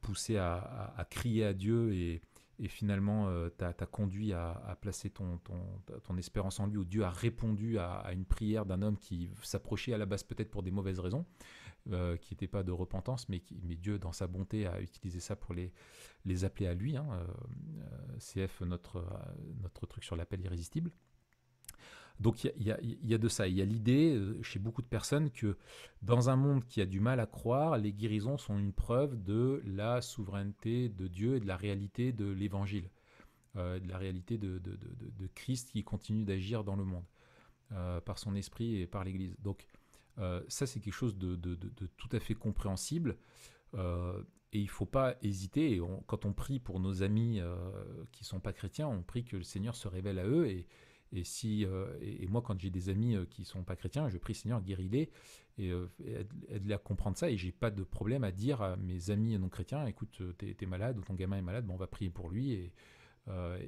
A: poussé à crier à Dieu et finalement t'a conduit à placer ton espérance en lui, où Dieu a répondu à une prière d'un homme qui s'approchait à la base peut-être pour des mauvaises raisons, qui n'était pas de repentance, mais Dieu dans sa bonté a utilisé ça pour les appeler à lui, hein, CF, notre truc sur l'appel irrésistible. Donc il y a de ça. Il y a l'idée chez beaucoup de personnes que dans un monde qui a du mal à croire, les guérisons sont une preuve de la souveraineté de Dieu et de la réalité de l'Évangile, de la réalité de Christ qui continue d'agir dans le monde par son esprit et par l'Église. Donc ça c'est quelque chose de tout à fait compréhensible. Et il ne faut pas hésiter. Quand on prie pour nos amis qui ne sont pas chrétiens, on prie que le Seigneur se révèle à eux. Et moi, quand j'ai des amis qui ne sont pas chrétiens, je prie Seigneur, guéris-les et aide-les à comprendre ça. Et je n'ai pas de problème à dire à mes amis non chrétiens, écoute, t'es malade ou ton gamin est malade, bon, on va prier pour lui,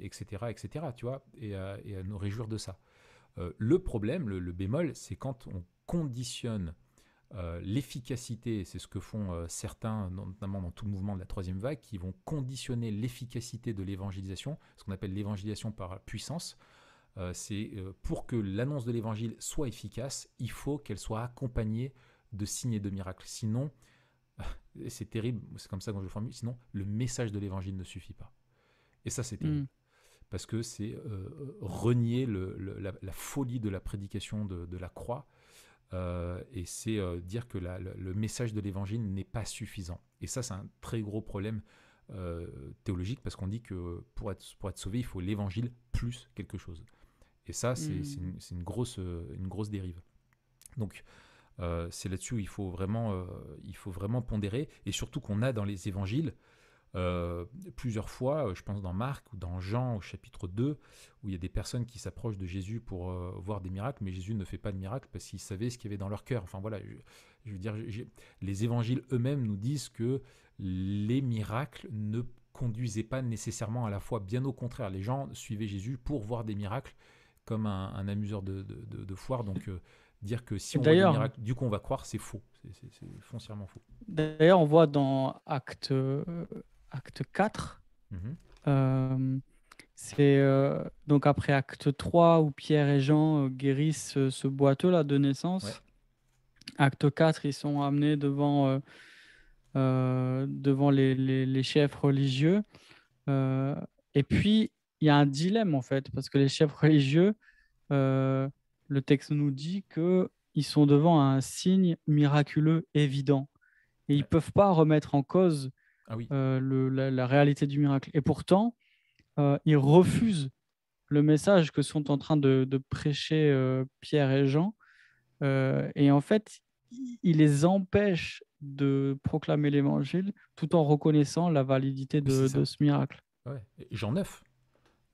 A: etc., etc., tu vois, et à nous réjouir de ça. Le problème, le bémol, c'est quand on conditionne l'efficacité, c'est ce que font certains, notamment dans tout le mouvement de la troisième vague, qui vont conditionner l'efficacité de l'évangélisation, ce qu'on appelle l'évangélisation par puissance. C'est pour que l'annonce de l'évangile soit efficace, il faut qu'elle soit accompagnée de signes et de miracles. Sinon, c'est terrible, c'est comme ça que je le formule, sinon le message de l'évangile ne suffit pas. Et ça, c'est
B: Hmm.
A: terrible. Parce que c'est renier la folie de la prédication de la croix, et c'est dire que le message de l'évangile n'est pas suffisant. Et ça, c'est un très gros problème théologique, parce qu'on dit que pour être sauvé, il faut l'évangile plus quelque chose. Et ça,
B: Hmm.
A: c'est une grosse dérive. Donc, c'est là-dessus où il faut vraiment pondérer, et surtout qu'on a dans les évangiles plusieurs fois, je pense dans Marc ou dans Jean au chapitre 2, où il y a des personnes qui s'approchent de Jésus pour voir des miracles, mais Jésus ne fait pas de miracles parce qu'il savait ce qu'il y avait dans leur cœur. Enfin voilà, je veux dire, les évangiles eux-mêmes nous disent que les miracles ne conduisaient pas nécessairement à la foi. Bien au contraire, les gens suivaient Jésus pour voir des miracles comme un amuseur de foire. Donc dire que si
B: Et
A: on voit des
B: D'ailleurs,
A: miracles, du coup on va croire, c'est faux. C'est foncièrement faux.
B: d'ailleurs, on voit dans acte 4,
A: Mhm.
B: euh, c'est donc après acte 3 où Pierre et Jean guérissent ce boiteux-là de
A: Ouais.
B: naissance. Acte 4, ils sont amenés devant les chefs religieux. Euh, et puis, il y a un dilemme en fait, parce que les chefs religieux, euh, le texte nous dit qu'ils sont devant un signe miraculeux évident. Et ils ne
A: Ouais.
B: peuvent pas remettre en cause
A: Ah oui.
B: la réalité du miracle. Et pourtant, ils refusent le message que sont en train de prêcher Pierre et Jean. Et en fait, il les empêche de proclamer l'évangile tout en reconnaissant la validité
A: Oui, c'est
B: de
A: ça.
B: ce miracle.
A: Ouais. Et Jean 9,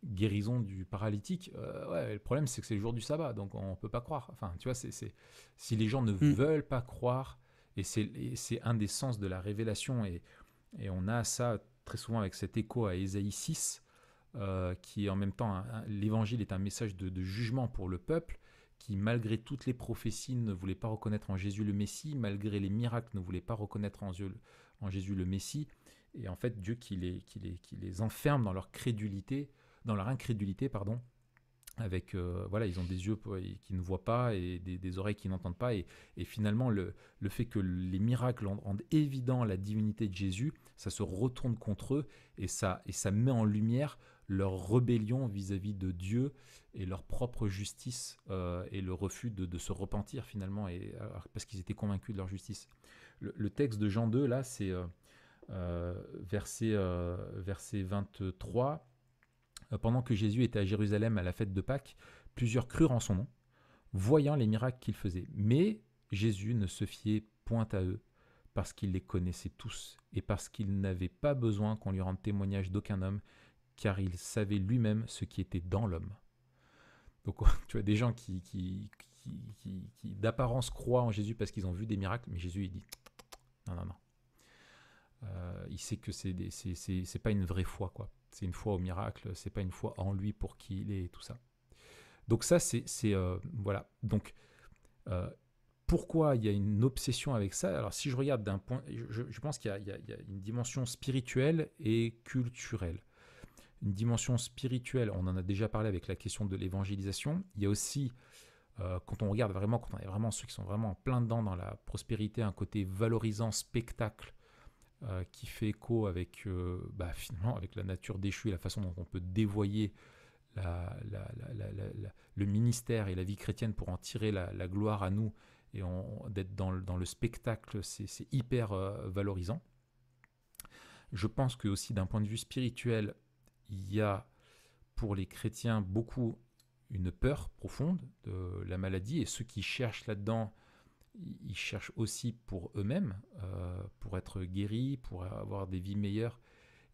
A: guérison du paralytique. Ouais, le problème, c'est que c'est le jour du sabbat, donc on ne peut pas croire. Enfin, tu vois, si les gens ne
B: Mm.
A: veulent pas croire, et c'est un des sens de la révélation, et on a ça très souvent avec cet écho à Ésaïe 6, qui est en même temps, l'évangile est un message de jugement pour le peuple, qui malgré toutes les prophéties ne voulait pas reconnaître en Jésus le Messie, malgré les miracles ne voulait pas reconnaître en Jésus le Messie, et en fait Dieu qui les enferme dans leur incrédulité, pardon, avec voilà, ils ont des yeux qui ne voient pas et des oreilles qui n'entendent pas, et finalement le fait que les miracles rendent évident la divinité de Jésus, ça se retourne contre eux, et ça met en lumière leur rébellion vis-à-vis de Dieu et leur propre justice, et le refus de se repentir finalement, parce qu'ils étaient convaincus de leur justice. Le texte de Jean 2 là, c'est verset 23. Pendant que Jésus était à Jérusalem à la fête de Pâques, plusieurs crurent en son nom, voyant les miracles qu'il faisait. Mais Jésus ne se fiait point à eux, parce qu'il les connaissait tous, et parce qu'il n'avait pas besoin qu'on lui rende témoignage d'aucun homme, car il savait lui-même ce qui était dans l'homme. Donc tu vois, des gens qui d'apparence croient en Jésus parce qu'ils ont vu des miracles, mais Jésus il dit non, non, non. Il sait que c'est pas une vraie foi, quoi. C'est une foi au miracle, c'est pas une foi en lui pour qui il est et tout ça. Donc ça, voilà. Donc pourquoi il y a une obsession avec ça? Alors si je regarde d'un point, je pense qu'il y a une dimension spirituelle et culturelle. Une dimension spirituelle, on en a déjà parlé avec la question de l'évangélisation. Il y a aussi, quand on regarde vraiment, quand on est vraiment ceux qui sont vraiment en plein dedans dans la prospérité, un côté valorisant, spectacle, qui fait écho avec, finalement, avec la nature déchue et la façon dont on peut dévoyer le ministère et la vie chrétienne pour en tirer la gloire à nous, et d'être dans le spectacle, c'est hyper valorisant. Je pense que aussi d'un point de vue spirituel, il y a pour les chrétiens beaucoup une peur profonde de la maladie, et ceux qui cherchent là-dedans, ils cherchent aussi pour eux-mêmes, pour être guéris, pour avoir des vies meilleures,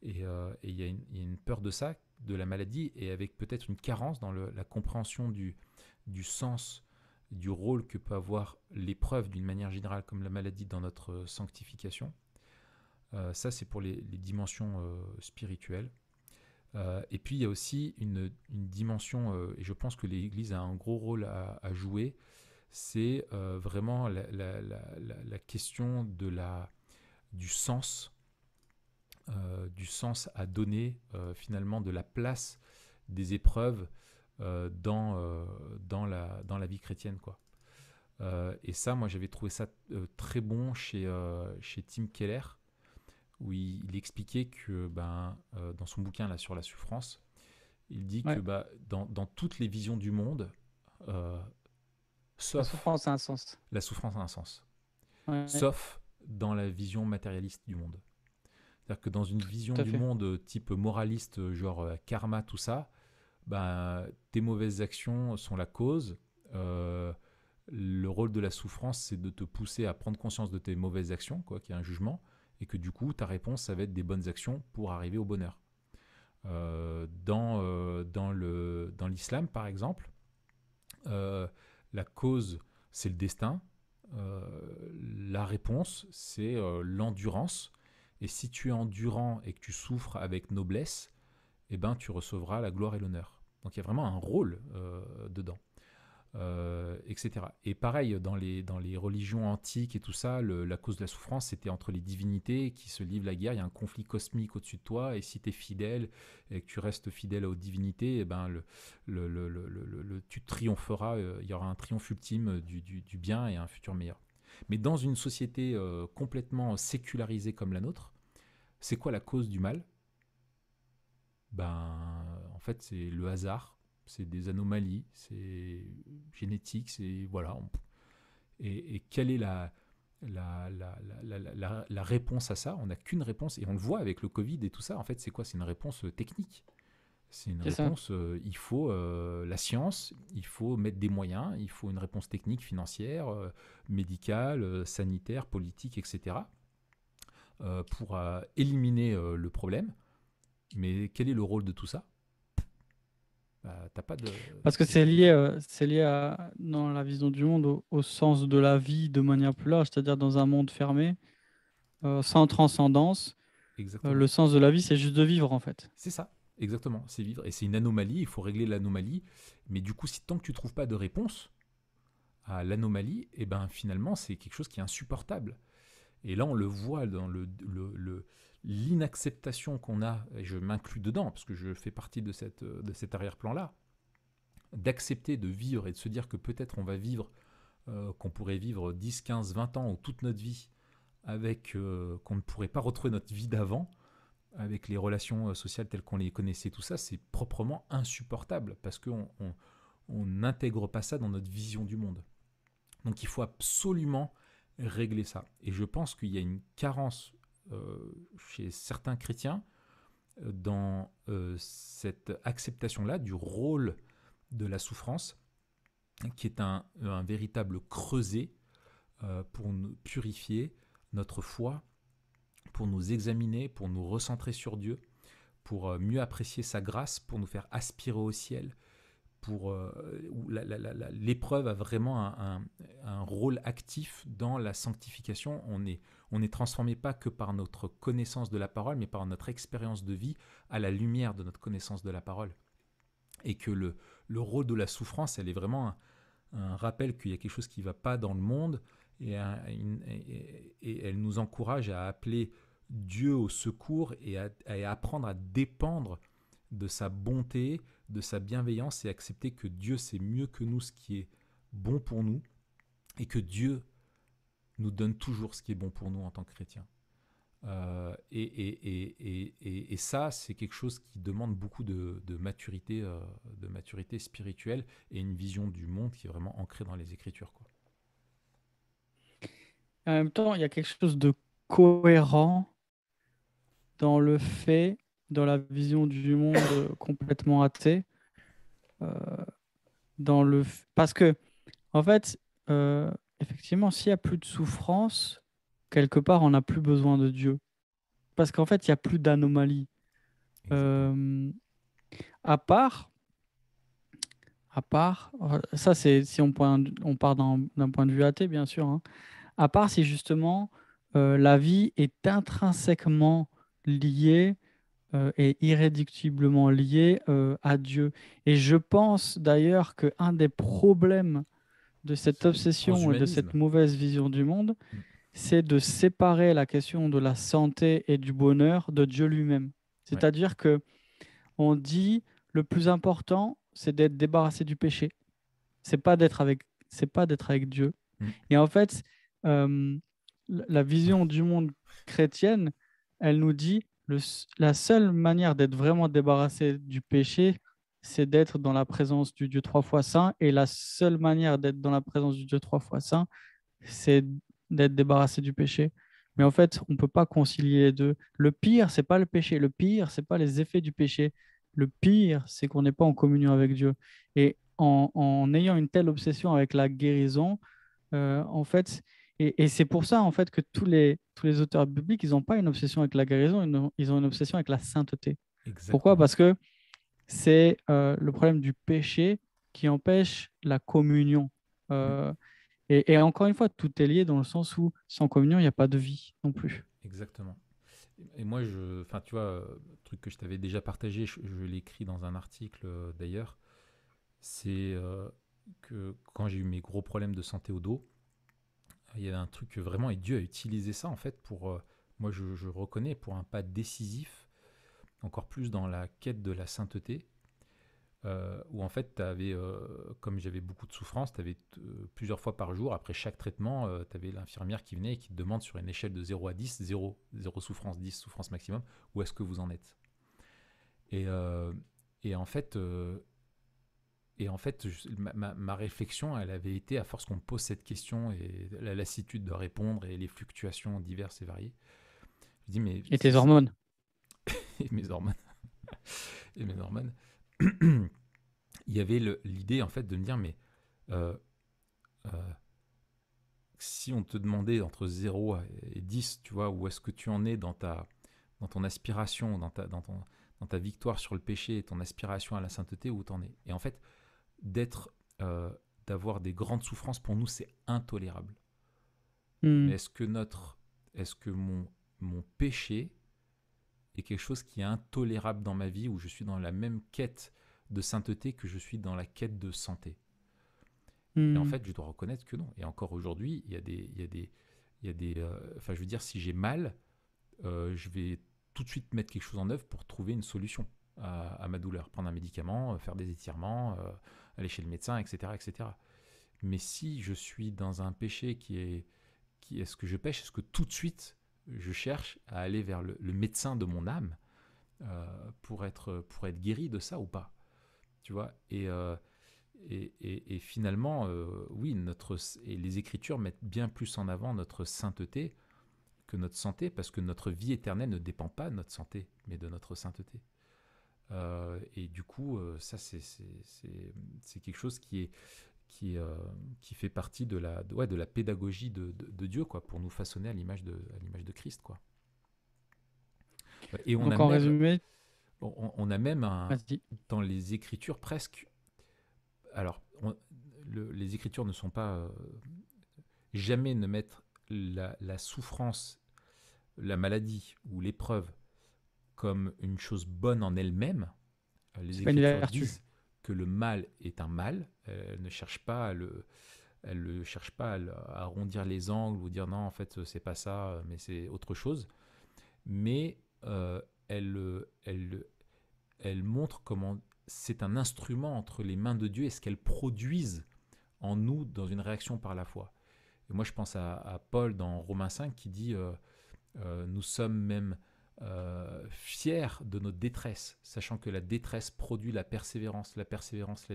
A: et il y a une peur de ça, de la maladie, et avec peut-être une carence dans la compréhension du sens, du rôle que peut avoir l'épreuve d'une manière générale comme la maladie dans notre sanctification. Ça, c'est pour les dimensions spirituelles. Et puis il y a aussi une dimension, et je pense que l'Église a un gros rôle à jouer, c'est vraiment la question du sens à donner, finalement, de la place des épreuves dans la vie chrétienne, quoi. Et ça, moi j'avais trouvé ça très bon chez Tim Keller, où il expliquait que dans son bouquin là, sur la souffrance, il dit que dans toutes les visions du monde,
B: La souffrance a un sens.
A: La souffrance a un sens.
B: Ouais.
A: Sauf dans la vision matérialiste du monde. C'est-à-dire que dans une vision du monde type moraliste, genre karma, tout ça, tes mauvaises actions sont la cause. Le rôle de la souffrance, c'est de te pousser à prendre conscience de tes mauvaises actions, quoi, qu'il y a un jugement, et que du coup, ta réponse, ça va être des bonnes actions pour arriver au bonheur. Dans l'islam, par exemple, la cause, c'est le destin. La réponse, c'est l'endurance. Et si tu es endurant et que tu souffres avec noblesse, tu recevras la gloire et l'honneur. Donc il y a vraiment un rôle dedans, etc. Et pareil, dans les religions antiques et tout ça, la cause de la souffrance, c'était entre les divinités qui se livrent la guerre. Il y a un conflit cosmique au-dessus de toi, et si tu es fidèle et que tu restes fidèle aux divinités, tu triompheras. Il y aura un triomphe ultime du bien et un futur meilleur. Mais dans une société complètement sécularisée comme la nôtre, c'est quoi la cause du mal? En fait, c'est le hasard, c'est des anomalies, c'est génétique, c'est voilà. Et quelle est la réponse à ça? On n'a qu'une réponse, et on le voit avec le Covid et tout ça. En fait, c'est quoi? C'est une réponse technique. C'est une réponse, il faut la science, il faut mettre des moyens, il faut une réponse technique, financière, médicale, sanitaire, politique, etc. Pour éliminer le problème. Mais quel est le rôle de tout ça? T'as pas de...
B: Parce que c'est lié dans la vision du monde, au sens de la vie de manière plus large, c'est-à-dire dans un monde fermé, sans transcendance. Le sens de la vie, c'est juste de vivre, en fait.
A: C'est ça, exactement, c'est vivre. Et c'est une anomalie, il faut régler l'anomalie. Mais du coup, tant que tu ne trouves pas de réponse à l'anomalie, finalement, c'est quelque chose qui est insupportable. Et là, on le voit dans l'inacceptation qu'on a, et je m'inclus dedans, parce que je fais partie de cet arrière-plan-là, d'accepter de vivre et de se dire que peut-être on va vivre, qu'on pourrait vivre 10, 15, 20 ans ou toute notre vie avec qu'on ne pourrait pas retrouver notre vie d'avant, avec les relations sociales telles qu'on les connaissait, tout ça, c'est proprement insupportable parce qu'on n'intègre pas ça dans notre vision du monde. Donc il faut absolument régler ça. Et je pense qu'il y a une carence chez certains chrétiens dans cette acceptation-là du rôle de la souffrance, qui est un véritable creuset pour nous purifier notre foi, pour nous examiner, pour nous recentrer sur Dieu, pour mieux apprécier sa grâce, pour nous faire aspirer au ciel. L'épreuve a vraiment un rôle actif dans la sanctification. On n'est transformé pas que par notre connaissance de la parole, mais par notre expérience de vie à la lumière de notre connaissance de la parole. Et que le rôle de la souffrance, elle est vraiment un rappel qu'il y a quelque chose qui ne va pas dans le monde, et elle nous encourage à appeler Dieu au secours et à apprendre à dépendre de sa bonté, de sa bienveillance, et accepter que Dieu sait mieux que nous ce qui est bon pour nous, et que Dieu nous donne toujours ce qui est bon pour nous en tant que chrétiens. Et ça, c'est quelque chose qui demande beaucoup de maturité spirituelle et une vision du monde qui est vraiment ancrée dans les Écritures, quoi.
B: En même temps, il y a quelque chose de cohérent dans le fait, dans la vision du monde complètement athée, parce que, en fait, effectivement, s'il n'y a plus de souffrance, quelque part, on n'a plus besoin de Dieu. Parce qu'en fait, il n'y a plus d'anomalie. À part, ça c'est si on part d'un point de vue athée, bien sûr, hein. À part si justement la vie est intrinsèquement liée et irréductiblement liée à Dieu. Et je pense d'ailleurs qu'un des problèmes de cette
A: C'est le
B: obsession et de cette
A: transhumanisme.
B: mauvaise vision du monde, c'est de séparer la question de la santé et du bonheur de Dieu lui-même.
A: Ouais,
B: C'est-à-dire que on dit le plus important, c'est d'être débarrassé du péché. C'est pas d'être avec Dieu.
A: mm,
B: Et en fait, euh, la vision du monde chrétienne, elle nous dit la seule manière d'être vraiment débarrassé du péché, c'est d'être dans la présence du Dieu trois fois saint. Et la seule manière d'être dans la présence du Dieu trois fois saint, c'est d'être débarrassé du péché. Mais en fait, on ne peut pas concilier les deux. Le pire, c'est pas le péché. Le pire, c'est pas les effets du péché. Le pire, c'est qu'on n'est pas en communion avec Dieu. Et en ayant une telle obsession avec la guérison, en fait, et c'est pour ça en fait que tous les auteurs bibliques, ils n'ont pas une obsession avec la guérison, ils ont une obsession avec la sainteté. Pourquoi?
A: exactement.
B: Parce que c'est le problème du péché qui empêche la communion.
A: Mm,
B: Euh, et encore une fois, tout est lié dans le sens où sans communion, il n'y a pas de vie non plus.
A: exactement. Et moi, enfin, tu vois, truc que je t'avais déjà partagé, je l'ai écrit dans un article d'ailleurs, c'est que quand j'ai eu mes gros problèmes de santé au dos, il y avait un truc que vraiment, et Dieu a utilisé ça en fait pour, moi je reconnais, pour un pas décisif, encore plus dans la quête de la sainteté, où en fait, comme j'avais beaucoup de souffrance, tu avais plusieurs fois par jour, après chaque traitement, tu avais l'infirmière qui venait et qui te demande sur une échelle de 0 à 10, 0 souffrance, 10 souffrance maximum, où est-ce que vous en êtes. Et, euh, et en fait, ma réflexion, elle avait été, à force qu'on me pose cette question et la lassitude de répondre et les fluctuations diverses et variées, je dis, mais
B: Et tes hormones.
A: et mes hormones, et mes hormones, il y avait l'idée en fait de me dire, mais euh, euh, si on te demandait entre 0 et 10, tu vois, où est-ce que tu en es dans ton aspiration, dans ta victoire sur le péché et ton aspiration à la sainteté, où t'en es. Et en fait, d'être, d'avoir des grandes souffrances, pour nous, c'est intolérable. Mais
B: Hmm.
A: est-ce que mon péché est quelque chose qui est intolérable dans ma vie, où je suis dans la même quête de sainteté que je suis dans la quête de santé? Et en
B: Hmm.
A: fait, je dois reconnaître que non. Et encore aujourd'hui, enfin, je veux dire, si j'ai mal, je vais tout de suite mettre quelque chose en œuvre pour trouver une solution. à ma douleur. Prendre un médicament, faire des étirements, aller chez le médecin, etc., etc. Mais si je suis dans un péché est-ce que je pêche? Est-ce que tout de suite, je cherche à aller vers le médecin de mon âme pour être guéri de ça ou pas? Tu vois? Et finalement, oui, les Écritures mettent bien plus en avant notre sainteté que notre santé, parce que notre vie éternelle ne dépend pas de notre santé, mais de notre sainteté. Et du coup, ça, c'est quelque chose qui fait partie de la pédagogie de Dieu, quoi, pour nous façonner à l'image de Christ, quoi. Et
B: Donc en résumé,
A: on a même
B: vas-y.
A: dans les Écritures presque. Alors, les Écritures ne sont pas jamais ne mettre la souffrance, la maladie ou l'épreuve comme une chose bonne en elle-même. Les
B: C'est pas une
A: Écritures
B: vertu.
A: disent que le mal est un mal. Elles ne cherchent pas à arrondir les angles ou dire non, en fait, c'est pas ça, mais c'est autre chose. Mais elles montrent comment c'est un instrument entre les mains de Dieu et ce qu'elles produisent en nous dans une réaction par la foi. Et moi, je pense à Paul dans Romains 5 qui dit nous sommes même fiers de notre détresse, sachant que la détresse produit la persévérance la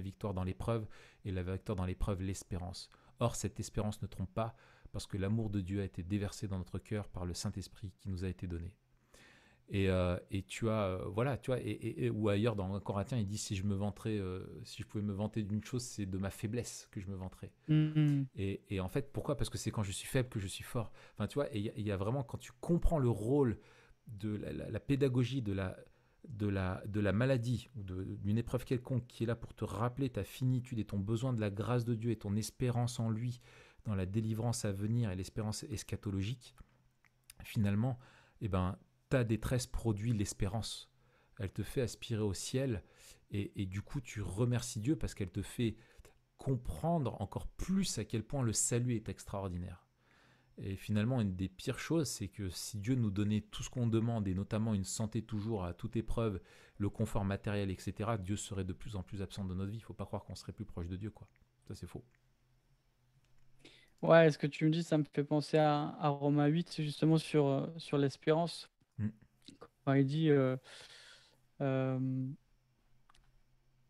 A: victoire dans l'épreuve, et la victoire dans l'épreuve l'espérance. Or, cette espérance ne trompe pas, parce que l'amour de Dieu a été déversé dans notre cœur par le Saint-Esprit qui nous a été donné. Et tu as, voilà, tu vois, ou ailleurs dans Corinthiens, il dit si je pouvais me vanter d'une chose, c'est de ma faiblesse que je me vanterais.
B: Mm.
A: Et en fait, pourquoi? Parce que c'est quand je suis faible que je suis fort. Enfin, tu vois, et il y a vraiment, quand tu comprends le rôle de la pédagogie de la maladie ou d'une épreuve quelconque qui est là pour te rappeler ta finitude et ton besoin de la grâce de Dieu et ton espérance en lui dans la délivrance à venir et l'espérance eschatologique, finalement, eh ben, ta détresse produit l'espérance. Elle te fait aspirer au ciel et du coup, tu remercies Dieu parce qu'elle te fait comprendre encore plus à quel point le salut est extraordinaire. Et finalement, une des pires choses, c'est que si Dieu nous donnait tout ce qu'on demande, et notamment une santé toujours à toute épreuve, le confort matériel, etc., Dieu serait de plus en plus absent de notre vie. Il ne faut pas croire qu'on serait plus proche de Dieu, quoi. Ça, c'est faux.
B: Ouais, ce que tu me dis, ça me fait penser à Romains 8, justement sur l'espérance.
A: Mm.
B: Quand il dit, euh,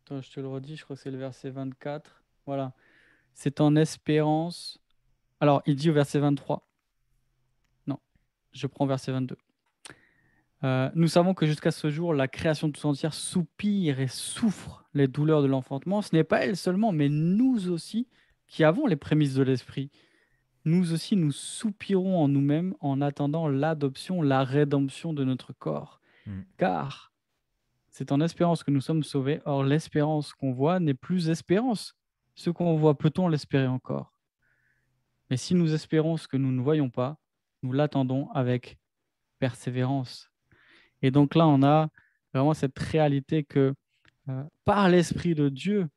B: attends, je te le redis, je crois que c'est le verset 24. Voilà, c'est en espérance. Alors, il dit au verset 23. Non, je prends verset 22. Nous savons que jusqu'à ce jour, la création tout entière soupire et souffre les douleurs de l'enfantement. Ce n'est pas elle seulement, mais nous aussi, qui avons les prémices de l'esprit. Nous aussi, nous soupirons en nous-mêmes en attendant l'adoption, la rédemption de notre corps.
A: Mm.
B: Car c'est en espérance que nous sommes sauvés. Or, l'espérance qu'on voit n'est plus espérance. Ce qu'on voit, peut-on l'espérer encore? Mais si nous espérons ce que nous ne voyons pas, nous l'attendons avec persévérance. Et donc là, on a vraiment cette réalité que par l'Esprit de Dieu,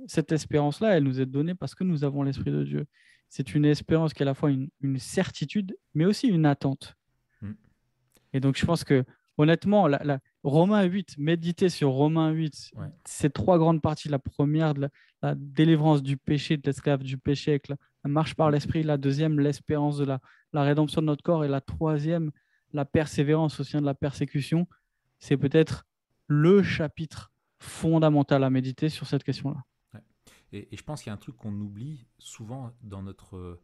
B: cette espérance-là, elle nous est donnée parce que nous avons l'Esprit de Dieu. C'est une espérance qui est à la fois une certitude, mais aussi une attente.
A: Mm.
B: Et donc, je pense que, honnêtement, Romains 8, méditer sur Romains 8,
A: Ouais.
B: ces trois grandes parties, la première, la délivrance du péché, de l'esclave du péché, avec la marche par
A: Mm.
B: l'esprit, la deuxième, l'espérance de la rédemption de notre corps, et la troisième, la persévérance au sein de la persécution, c'est peut-être le chapitre fondamental à méditer sur cette question-là.
A: Ouais. Et je pense qu'il y a un truc qu'on oublie souvent dans notre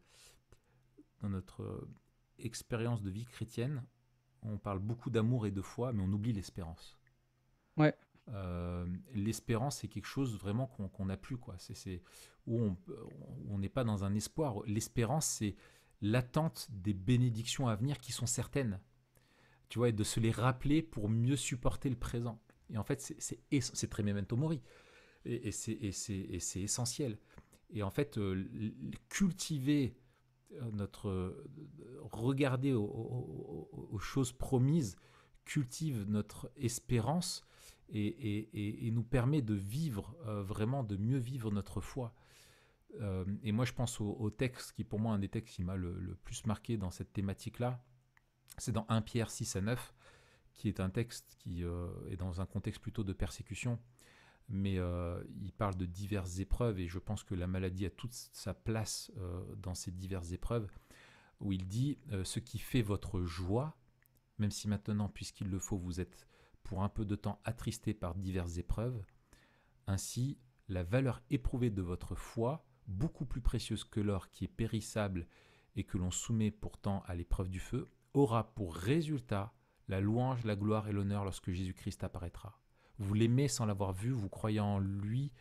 A: expérience de vie chrétienne. On parle beaucoup d'amour et de foi, mais on oublie l'espérance.
B: Ouais,
A: L'espérance, c'est quelque chose vraiment qu'on n'a plus, quoi. C'est où on n'est pas dans un espoir. L'espérance, c'est l'attente des bénédictions à venir qui sont certaines, tu vois, et de se les rappeler pour mieux supporter le présent. Et en fait, c'est très memento mori, et c'est essentiel. Et en fait, cultiver regarder aux choses promises, cultive notre espérance et nous permet de vivre, vraiment de mieux vivre notre foi. Et moi, je pense au texte qui, pour moi, un des textes qui m'a le plus marqué dans cette thématique-là, c'est dans 1 Pierre 6 à 9, qui est un texte qui est dans un contexte plutôt de persécution, mais il parle de diverses épreuves, et je pense que la maladie a toute sa place dans ces diverses épreuves, où il dit ce qui fait votre joie, même si maintenant, puisqu'il le faut, vous êtes pour un peu de temps attristé par diverses épreuves, ainsi la valeur éprouvée de votre foi, beaucoup plus précieuse que l'or qui est périssable et que l'on soumet pourtant à l'épreuve du feu, aura pour résultat la louange, la gloire et l'honneur lorsque Jésus-Christ apparaîtra. Vous l'aimez sans l'avoir vu, vous croyez en lui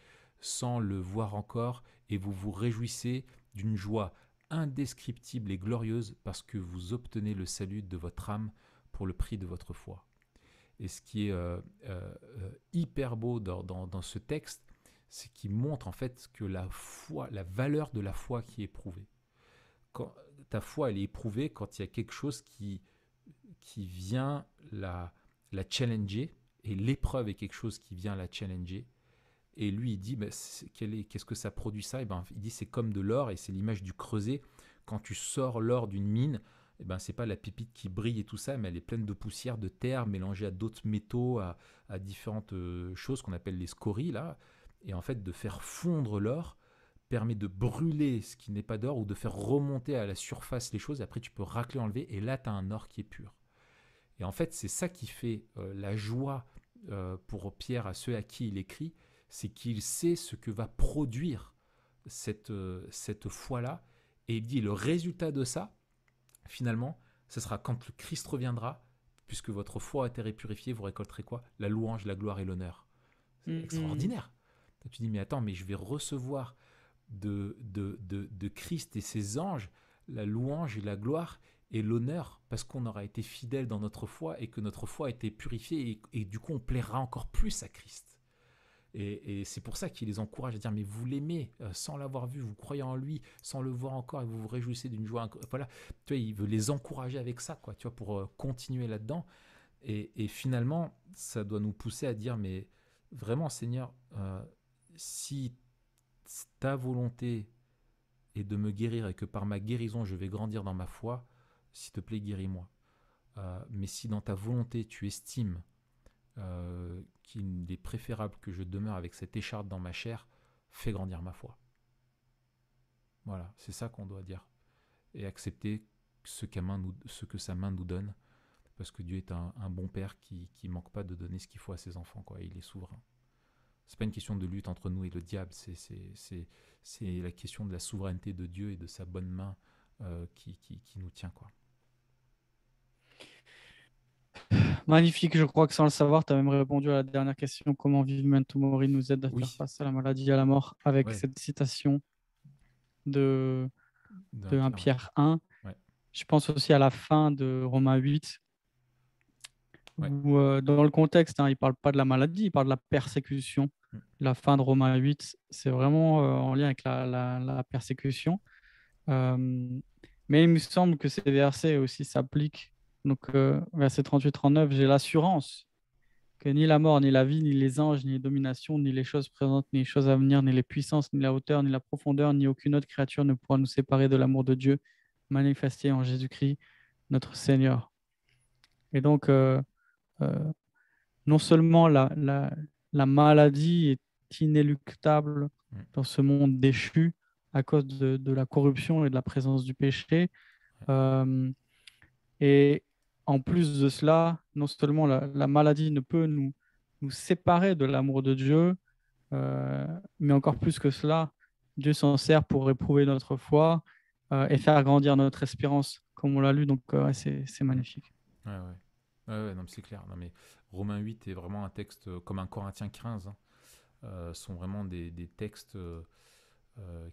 A: sans le voir encore, et vous vous réjouissez d'une joie indescriptible et glorieuse parce que vous obtenez le salut de votre âme pour le prix de votre foi. Et ce qui est hyper beau dans ce texte, c'est qu'il montre en fait que la foi, la valeur de la foi qui est éprouvée. Quand, ta foi, elle est éprouvée quand il y a quelque chose qui vient la challenger, et l'épreuve est quelque chose qui vient la challenger. Et lui, il dit, qu'est-ce que ça produit ça? Et ben, il dit, c'est comme de l'or, et c'est l'image du creuset. Quand tu sors l'or d'une mine, et ben, c'est pas la pépite qui brille et tout ça, mais elle est pleine de poussière, de terre, mélangée à d'autres métaux, à différentes choses qu'on appelle les scories, là. Et en fait, de faire fondre l'or permet de brûler ce qui n'est pas d'or, ou de faire remonter à la surface les choses. Après, tu peux racler, enlever, et là, tu as un or qui est pur. Et en fait, c'est ça qui fait la joie pour Pierre, à ceux à qui il écrit, c'est qu'il sait ce que va produire cette foi-là. Et il dit, le résultat de ça, finalement, ce sera quand le Christ reviendra, puisque votre foi a été purifiée, vous récolterez quoi? La louange, la gloire et l'honneur. C'est extraordinaire. Tu dis, mais attends, mais je vais recevoir de Christ et ses anges la louange et la gloire et l'honneur, parce qu'on aura été fidèle dans notre foi et que notre foi a été purifiée, et du coup on plaira encore plus à Christ. Et c'est pour ça qu'il les encourage à dire, mais vous l'aimez sans l'avoir vu, vous croyez en lui sans le voir encore, et vous vous réjouissez d'une joie. Voilà, tu vois, il veut les encourager avec ça, quoi, tu vois, pour continuer là-dedans. Et finalement, ça doit nous pousser à dire, mais vraiment, Seigneur, si ta volonté est de me guérir et que par ma guérison je vais grandir dans ma foi, s'il te plaît, guéris-moi. Mais si dans ta volonté tu estimes qu'il est préférable que je demeure avec cette écharpe dans ma chair, fais grandir ma foi. Voilà, c'est ça qu'on doit dire. Et accepter ce que sa main nous donne, parce que Dieu est un bon père qui manque pas de donner ce qu'il faut à ses enfants, quoi. Il est souverain. C'est pas une question de lutte entre nous et le diable, c'est la question de la souveraineté de Dieu et de sa bonne main qui nous tient, quoi.
B: Magnifique, je crois que sans le savoir, tu as même répondu à la dernière question, comment vivre Memento Mori nous aide à faire
A: Oui,
B: face à la maladie et à la mort, avec
A: ouais,
B: cette citation de,
A: d'un
B: de 1
A: Pierre, ouais.
B: Pierre 1.
A: Ouais,
B: Je pense aussi à la fin de Romains 8,
A: ouais.
B: où dans le contexte, il ne parle pas de la maladie, il parle de la persécution.
A: Mm.
B: La fin de Romains 8, c'est vraiment en lien avec la persécution. Euh, mais il me semble que ces versets aussi s'appliquent. Donc, verset 38-39, j'ai l'assurance que ni la mort, ni la vie, ni les anges, ni les dominations, ni les choses présentes, ni les choses à venir, ni les puissances, ni la hauteur, ni la profondeur, ni aucune autre créature ne pourra nous séparer de l'amour de Dieu manifesté en Jésus-Christ, notre Seigneur. Et donc, euh, non seulement la maladie est inéluctable
A: Mm.
B: dans ce monde déchu à cause de la corruption et de la présence du péché, euh, et en plus de cela, non seulement la maladie ne peut nous séparer de l'amour de Dieu, mais encore plus que cela, Dieu s'en sert pour éprouver notre foi et faire grandir notre espérance, comme on l'a lu. Donc, ouais, c'est
A: Mm.
B: magnifique.
A: Ouais, ouais. Ouais, non, mais c'est clair. Non, mais Romains 8 est vraiment un texte comme un Corinthiens 15. Hein. Sont vraiment des textes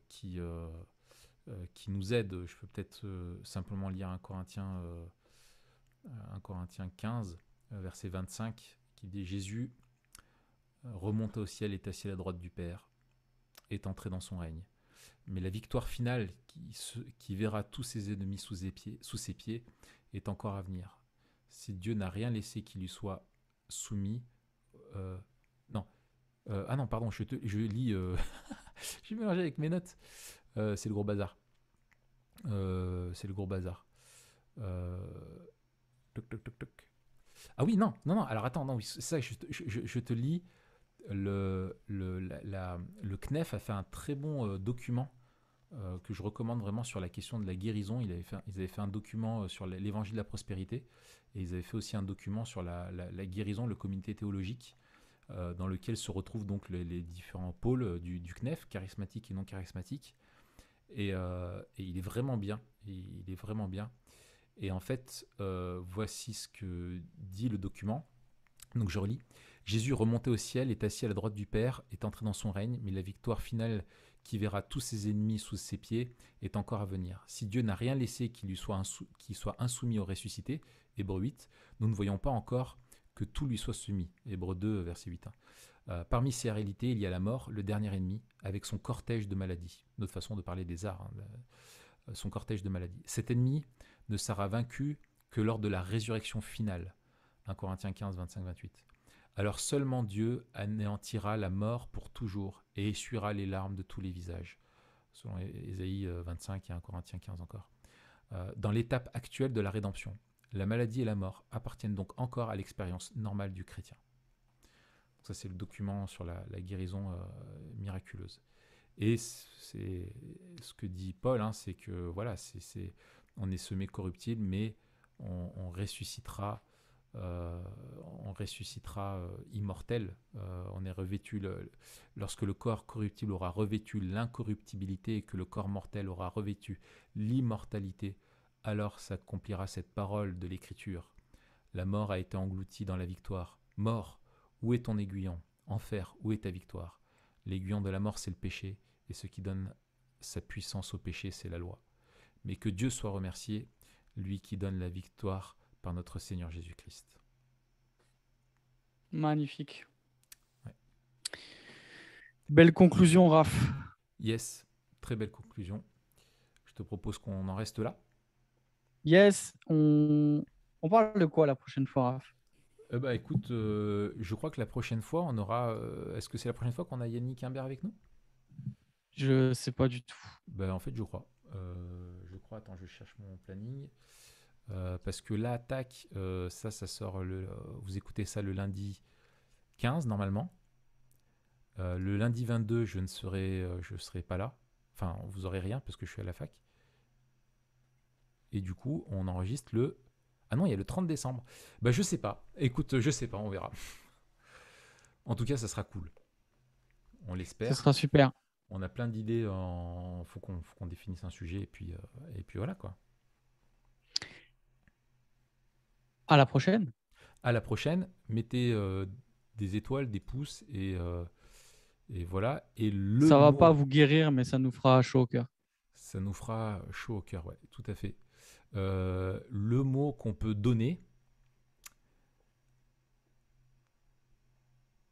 A: qui nous aident. Je peux peut-être simplement lire un Corinthiens 15, verset 25, qui dit Jésus remonta au ciel, est assis à la droite du Père, est entré dans son règne. Mais la victoire finale qui verra tous ses ennemis sous ses pieds est encore à venir. Si Dieu n'a rien laissé qui lui soit soumis, non. Ah non, pardon, je lis, j'ai mélangé avec mes notes. C'est le gros bazar. C'est le gros bazar. Toc, toc, toc, toc. Ah oui, non, non, non. Alors attends, non, oui, c'est ça, je te lis. Le CNEF a fait un très bon document que je recommande vraiment sur la question de la guérison. Ils avaient fait un document sur l'évangile de la prospérité et ils avaient fait aussi un document sur la guérison, le comité théologique, dans lequel se retrouvent donc les différents pôles du CNEF, charismatique et non charismatique. Et il est vraiment bien. Il est vraiment bien. Et en fait, voici ce que dit le document. Donc je relis. Jésus remonté au ciel, est assis à la droite du Père, est entré dans son règne, mais la victoire finale qui verra tous ses ennemis sous ses pieds est encore à venir. Si Dieu n'a rien laissé qui soit insoumis au ressuscité, Hébreux 8, nous ne voyons pas encore que tout lui soit soumis. Hébreux 2, verset 8. Parmi ces réalités, il y a la mort, le dernier ennemi, avec son cortège de maladies. Notre façon de parler des arts, son cortège de maladies. Cet ennemi ne sera vaincu que lors de la résurrection finale. 1 Corinthiens 15, 25, 28. Alors seulement Dieu anéantira la mort pour toujours et essuiera les larmes de tous les visages. Selon Ésaïe 25 et 1 Corinthiens 15 encore. Dans l'étape actuelle de la rédemption, la maladie et la mort appartiennent donc encore à l'expérience normale du chrétien. Ça, c'est le document sur la guérison miraculeuse. Et c'est ce que dit Paul, hein, c'est que voilà, on est semé corruptible, mais on ressuscitera. On ressuscitera immortel. On est revêtu lorsque le corps corruptible aura revêtu l'incorruptibilité et que le corps mortel aura revêtu l'immortalité, alors s'accomplira cette parole de l'Écriture. La mort a été engloutie dans la victoire. Mort, où est ton aiguillon? Enfer, où est ta victoire? L'aiguillon de la mort, c'est le péché, et ce qui donne sa puissance au péché, c'est la loi. Mais que Dieu soit remercié, lui qui donne la victoire par notre Seigneur Jésus-Christ.
B: Magnifique.
A: Ouais.
B: Belle conclusion, Raph.
A: Yes, très belle conclusion. Je te propose qu'on en reste là.
B: Yes, on parle de quoi la prochaine fois, Raph?
A: Écoute, je crois que la prochaine fois, on aura... Est-ce que c'est la prochaine fois qu'on a Yannick Imbert avec nous?
B: Je sais pas du tout.
A: En fait, je crois. Attends, je cherche mon planning. Parce que là, tac, ça sort vous écoutez ça le lundi 15 normalement. Le lundi 22, je serai pas là. Enfin, vous aurez rien parce que je suis à la fac. Et du coup, on enregistre le... Ah non, il y a le 30 décembre. Je sais pas. Écoute, je sais pas, on verra. En tout cas, ça sera cool. On
B: Ce
A: l'espère.
B: sera super.
A: On a plein d'idées. Faut qu'on définisse un sujet et puis voilà quoi.
B: À la prochaine.
A: À la prochaine. Mettez des étoiles, des pouces et voilà. Et le
B: Ça va pas
A: mot,
B: vous guérir, mais ça nous fera chaud au cœur.
A: ça nous fera chaud au cœur, ouais, tout à fait. Le mot qu'on peut donner.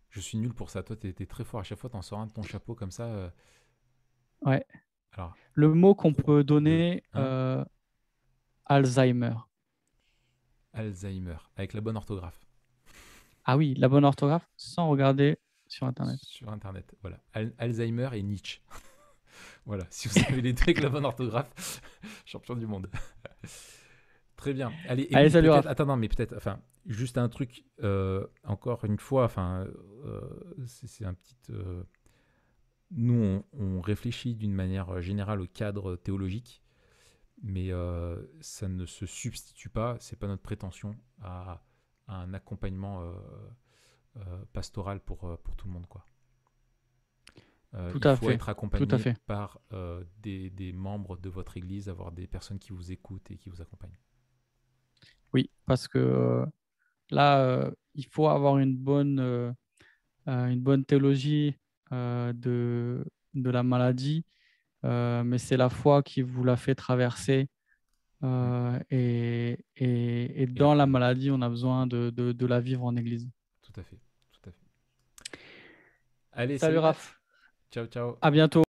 A: Je suis nul pour ça. Toi, t'es très fort. À chaque fois, t'en sors un de ton chapeau comme ça.
B: Ouais.
A: Alors,
B: Le mot qu'on
A: 3,
B: peut
A: 2,
B: donner,
A: 1.
B: Alzheimer.
A: Alzheimer. Avec la bonne orthographe.
B: Ah oui, la bonne orthographe, sans regarder sur Internet.
A: Sur Internet, voilà. Alzheimer et Nietzsche. Voilà, si vous avez les deux avec la bonne orthographe, champion du monde. Très bien. Allez, et
B: Allez,
A: oui,
B: salut
A: peut-être,
B: Raph.
A: attends, non, mais peut-être, enfin, juste un truc, encore une fois, enfin, c'est un petit... nous, on réfléchit d'une manière générale au cadre théologique, mais ça ne se substitue pas, c'est pas notre prétention à un accompagnement pastoral pour tout le monde, quoi.
B: Tout
A: Il
B: à
A: faut
B: fait.
A: être
B: Tout à
A: accompagné
B: fait.
A: par des membres de votre église, avoir des personnes qui vous écoutent et qui vous accompagnent.
B: Oui, parce que là, il faut avoir une bonne théologie de la maladie, mais c'est la foi qui vous la fait traverser.
A: Mm.
B: Et
A: Et
B: dans la maladie, on a besoin de la vivre en église.
A: tout à fait, tout à fait. Allez,
B: Salut
A: salut Matt.
B: Raph,
A: Ciao, ciao.
B: à bientôt.